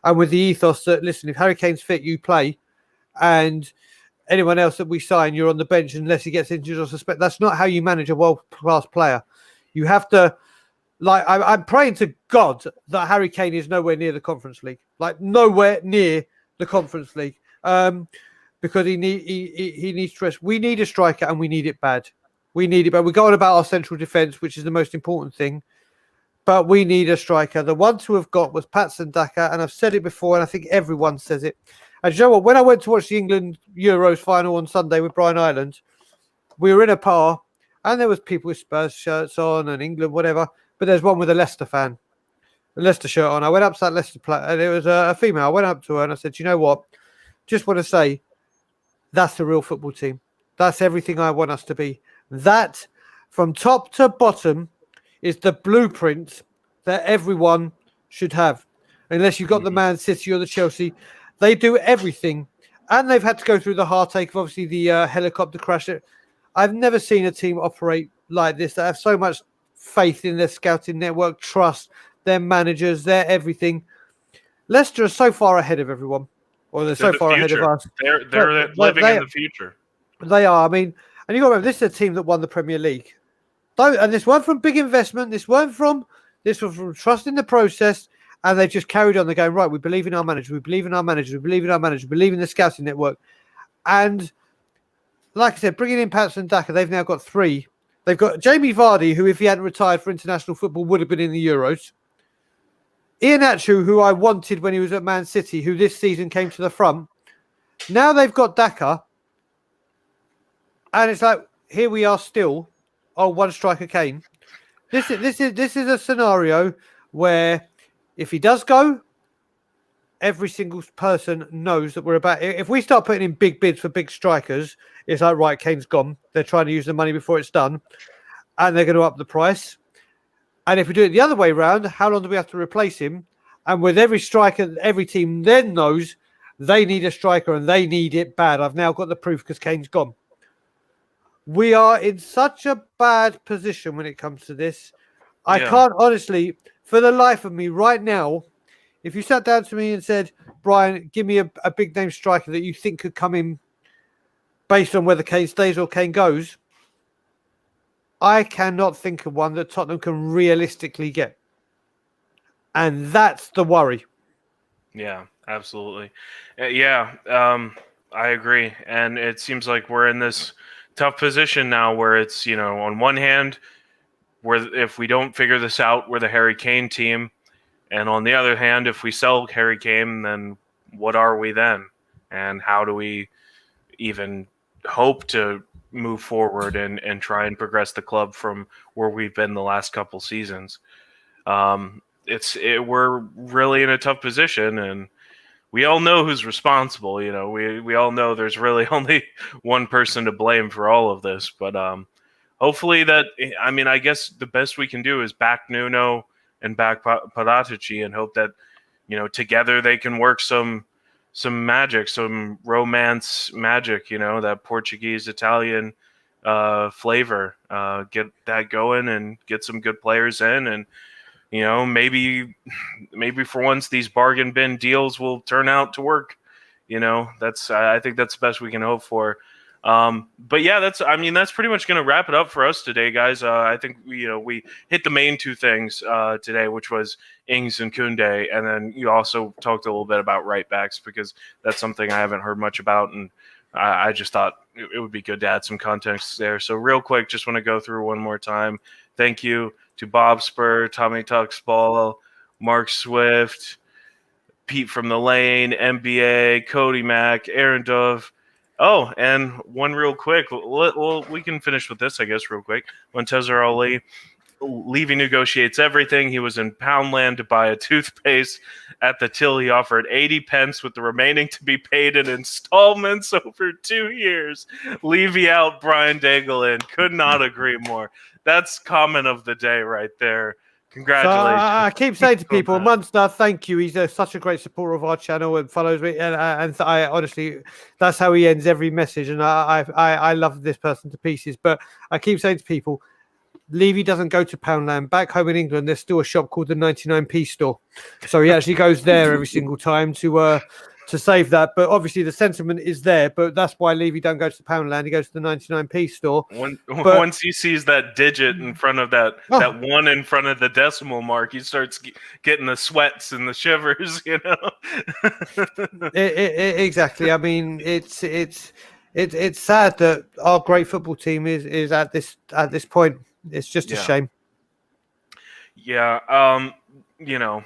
and with the ethos that listen, if Harry Kane's fit, you play, and anyone else that we sign, you're on the bench unless he gets injured or suspect. That's not how you manage a world class player. You have to. Like I'm praying to God that Harry Kane is nowhere near the Conference League, like nowhere near the Conference League, because he needs to rest. We need a striker, and we need it bad. We need it bad. We're going about our central defence, which is the most important thing, but we need a striker. The ones who have got was Patson Daka, and I've said it before, and I think everyone says it. And you know what? When I went to watch the England Euros final on Sunday with Brian Ireland, we were in a bar, and there was people with Spurs shirts on and England, whatever. But there's one with a Leicester shirt on. I went up to that Leicester player, and it was a female. I went up to her and I said, you know what? Just want to say, that's the real football team. That's everything I want us to be. That, from top to bottom, is the blueprint that everyone should have. Unless you've got the Man City or the Chelsea. They do everything. And they've had to go through the heartache of, obviously, the helicopter crash. I've never seen a team operate like this that have so much faith in their scouting network, trust their managers, their everything. Leicester are so far ahead of everyone, or they're so far ahead of us. They're living in the future. They are. I mean, and you got to remember, this is a team that won the Premier League. And this weren't from big investment. This was from trust in the process, and they just carried on. They're going, right, we believe in our manager. We believe in our manager. We believe in our manager. We believe in the scouting network. And like I said, bringing in Patson Daka, they've now got three. They've got Jamie Vardy, who, if he hadn't retired for international football, would have been in the Euros. Iheanacho, who I wanted when he was at Man City, who this season came to the front. Now they've got Daka. And it's like, here we are still. Oh, one striker Kane. This is a scenario where if he does go, every single person knows that we're about. If we start putting in big bids for big strikers, it's like, right, Kane's gone. They're trying to use the money before it's done, and they're going to up the price. And if we do it the other way around, how long do we have to replace him? And with every striker, every team then knows they need a striker and they need it bad. I've now got the proof because Kane's gone. We are in such a bad position when it comes to this. I can't honestly, for the life of me right now, if you sat down to me and said, Brian, give me a big name striker that you think could come in based on whether Kane stays or Kane goes, I cannot think of one that Tottenham can realistically get. And that's the worry. Yeah, absolutely. I agree. And it seems like we're in this tough position now where it's, on one hand, where if we don't figure this out, we're the Harry Kane team. And on the other hand, if we sell Harry Kane, then what are we then? And how do we even hope to move forward and try and progress the club from where we've been the last couple seasons? We're really in a tough position, and we all know who's responsible. We all know there's really only one person to blame for all of this. But hopefully I guess the best we can do is back Nuno and back Paratici and hope that, together they can work some magic, some romance magic, that Portuguese, Italian flavor, get that going and get some good players in. And, maybe for once these bargain bin deals will turn out to work. I think that's the best we can hope for. But yeah, that's pretty much going to wrap it up for us today, guys. I think we hit the main two things today, which was Ings and Kounde, and then you also talked a little bit about right backs because that's something I haven't heard much about, and I just thought it would be good to add some context there. So real quick, just want to go through one more time. Thank you to Bob Spur, Tommy Tuxball, Mark Swift, Pete from the Lane, MBA, Cody Mack, Aaron Dove. Oh, and one real quick. We can finish with this, I guess, real quick. Montezor Ali, Levy negotiates everything. He was in Poundland to buy a toothpaste. At the till, he offered 80 pence with the remaining to be paid in installments over 2 years. Levy out, Brian Daigle in. Could not agree more. That's comment of the day right there. Congratulations. So I keep saying to people, Munster, thank you. He's such a great supporter of our channel and follows me. And I honestly, that's how he ends every message. And I love this person to pieces. But I keep saying to people, Levy doesn't go to Poundland. Back home in England, there's still a shop called the 99p store. So he actually goes there every single time to save that. But obviously the sentiment is there. But that's why Levy don't go to Poundland. He goes to the 99p store. Once he sees that digit in front of that one in front of the decimal mark, he starts getting the sweats and the shivers, you know. Exactly. I mean, it's sad that our great football team is at this point. It's just a shame. Yeah. You know,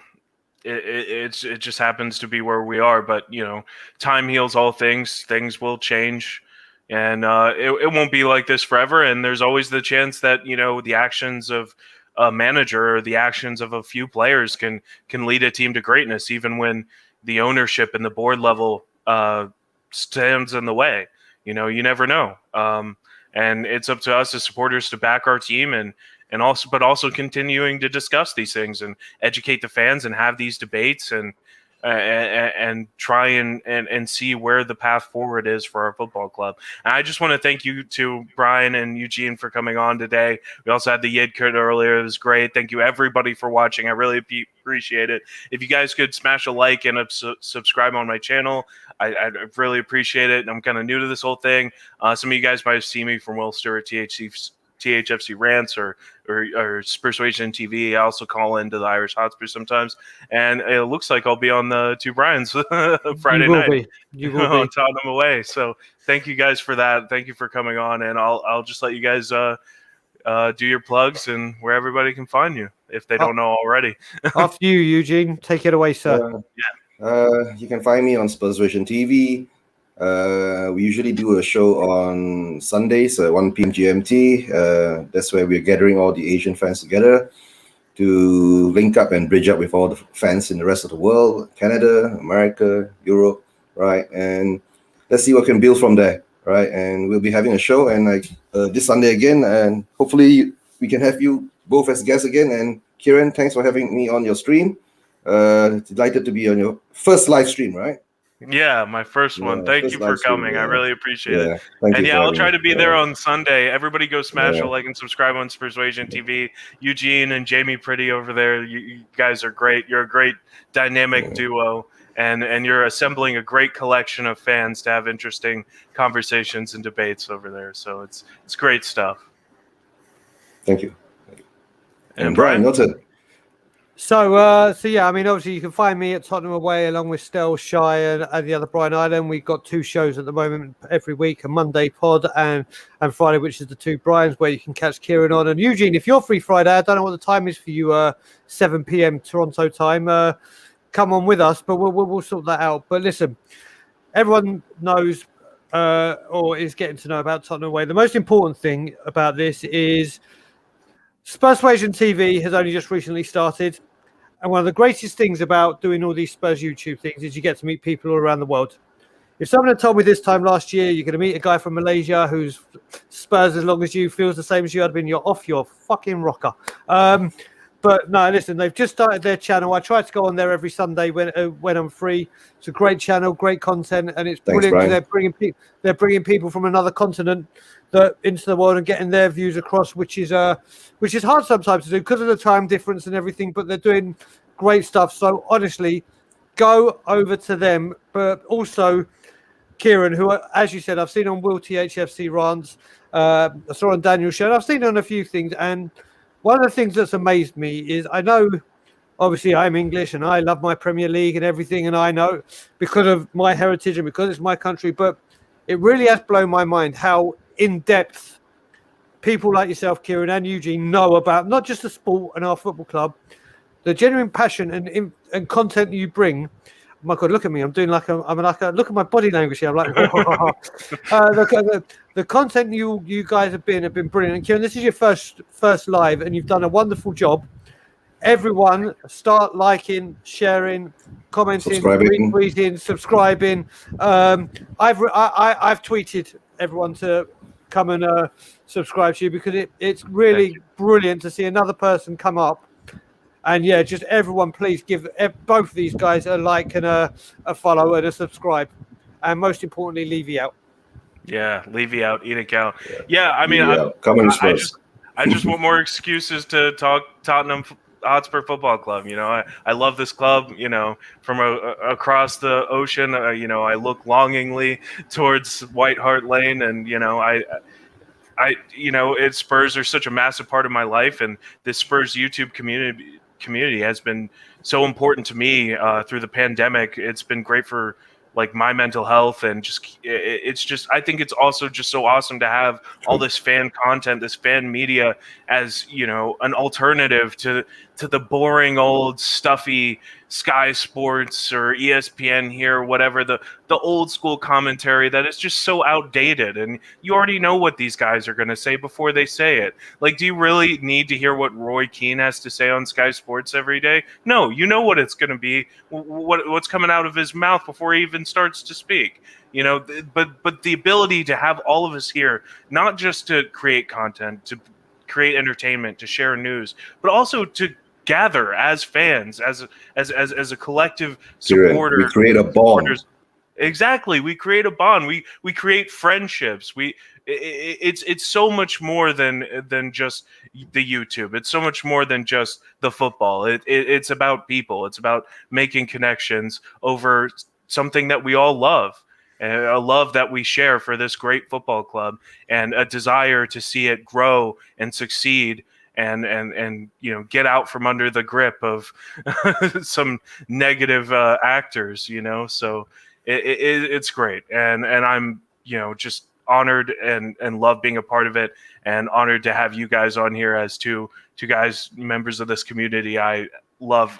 it just happens to be where we are. But, you know, time heals all things. Things will change. And it won't be like this forever. And there's always the chance that, you know, the actions of a manager or the actions of a few players can lead a team to greatness, even when the ownership and the board level stands in the way. You know, you never know. And it's up to us as supporters to back our team and also continuing to discuss these things and educate the fans and have these debates and try and see where the path forward is for our football club. And I just want to thank you to Brian and Eugene for coming on today. We also had the Yidkut earlier. It was great. Thank you everybody for watching. I really appreciate it. If you guys could smash a like and subscribe on my channel, I'd really appreciate it. I'm kind of new to this whole thing. Some of you guys might have seen me from Will Stewart THFC Rants or SpursSick TV. I also call into the Irish Hotspur sometimes, and it looks like I'll be on the Two Brians Friday night. You will be. Tottenham away. So thank you guys for that. Thank you for coming on, and I'll just let you guys do your plugs and where everybody can find you if they don't know already. After you, Eugene, take it away, sir. You can find me on SpursVision TV. We usually do a show on Sundays at 1 p.m. GMT. That's where we're gathering all the Asian fans together to link up and bridge up with all the fans in the rest of the world, Canada, America, Europe, right? And let's see what we can build from there, right? And we'll be having a show and like this Sunday again, and hopefully we can have you both as guests again. And Kieran, thanks for having me on your stream. Delighted to be on your first live stream, right? Yeah, my first one. Thank you for coming. I really appreciate it. Thank and you I'll try to be there on Sunday. Everybody go smash a Yeah. like and subscribe on SpursSick TV. Eugene and Jamie Pretty over there. You guys are great. You're a great dynamic duo. And you're assembling a great collection of fans to have interesting conversations and debates over there. So it's great stuff. Thank you. And Brian, Brian? noted. So yeah, I mean, obviously you can find me at Tottenham Away along with Stel, Shy and the other Brian Island. We've got 2 shows at the moment every week, a Monday pod and Friday, which is the 2 Brians, where you can catch Kieran on. And Eugene, if you're free Friday, I don't know what the time is for you, 7 p.m. Toronto time, come on with us, but we'll sort that out. But listen, everyone knows or is getting to know about Tottenham Away. The most important thing about this is SpursSick TV has only just recently started. And one of the greatest things about doing all these Spurs YouTube things is you get to meet people all around the world. If someone had told me this time last year, you're going to meet a guy from Malaysia who's Spurs as long as you, feels the same as you, I'd been, you're off your fucking rocker. But no, listen, they've just started their channel. I try to go on there every Sunday when I'm free. It's a great channel, great content, and it's Thanks, brilliant. Brian. They're bringing people from another continent into the world and getting their views across, which is hard sometimes to do because of the time difference and everything. But they're doing great stuff. So honestly, go over to them. But also, Kieran, who, as you said, I've seen on Will THFC Rants, I saw on Daniel's show, and I've seen on a few things. And one of the things that's amazed me is I know, obviously, I'm English and I love my Premier League and everything, and I know because of my heritage and because it's my country, but it really has blown my mind how in-depth people like yourself, Kieran, and Eugene know about not just the sport and our football club, the genuine passion and content you bring. my God, look at me! I'm doing like look at my body language here. I'm like, the content you guys have been brilliant. And Kieran, this is your first live, and you've done a wonderful job. Everyone, start liking, sharing, commenting, Subscribing. retweeting, subscribing. I've tweeted everyone to come and subscribe to you because it's really brilliant to see another person come up. And yeah, just everyone, please give both of these guys a like and a follow and a subscribe, and most importantly, Levy out. Yeah, Levy out, eat a cow. Yeah, I mean, come on, Spurs. I just want more excuses to talk Tottenham Hotspur Football Club. You know, I love this club. You know, from across the ocean. You know, I look longingly towards White Hart Lane, and you know, you know, Spurs are such a massive part of my life, and this Spurs YouTube community has been so important to me through the pandemic. It's been great for like my mental health, and just it's just, I think it's also just so awesome to have all this fan content, this fan media, as you know, an alternative to the boring old stuffy Sky Sports or ESPN here, whatever, the old school commentary that is just so outdated, and you already know what these guys are going to say before they say it. Like, do you really need to hear what Roy Keane has to say on Sky Sports every day? No, you know what it's going to be, what's coming out of his mouth before he even starts to speak. You know, but the ability to have all of us here, not just to create content, to create entertainment, to share news, but also to gather as fans, as a collective supporter. We create a bond. Exactly, we create a bond. We create friendships. It's so much more than just the YouTube. It's so much more than just the football. It's about people. It's about making connections over something that we all love, and a love that we share for this great football club, and a desire to see it grow and succeed, and you know, get out from under the grip of some negative actors, you know. So it's great, and I'm, you know, just honored and love being a part of it, and honored to have you guys on here as two guys, members of this community. I love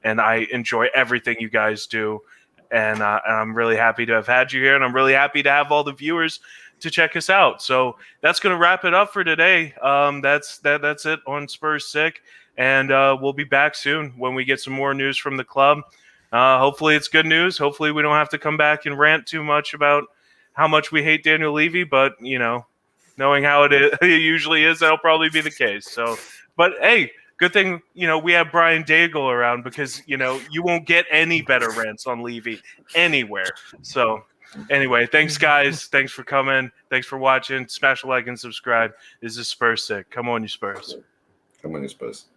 and I enjoy everything you guys do, and I'm really happy to have had you here, and I'm really happy to have all the viewers to check us out. So that's going to wrap it up for today. That's it on SpursSick, and we'll be back soon when we get some more news from the club. Hopefully it's good news. Hopefully we don't have to come back and rant too much about how much we hate Daniel Levy, but you know, knowing how it usually is, that'll probably be the case. So, but hey, good thing, you know, we have Brian Daigle around, because you know, you won't get any better rants on Levy anywhere. So anyway, thanks guys. Thanks for coming. Thanks for watching. Smash a like and subscribe. This is SpursSick. Come on, you Spurs. Come on, you Spurs.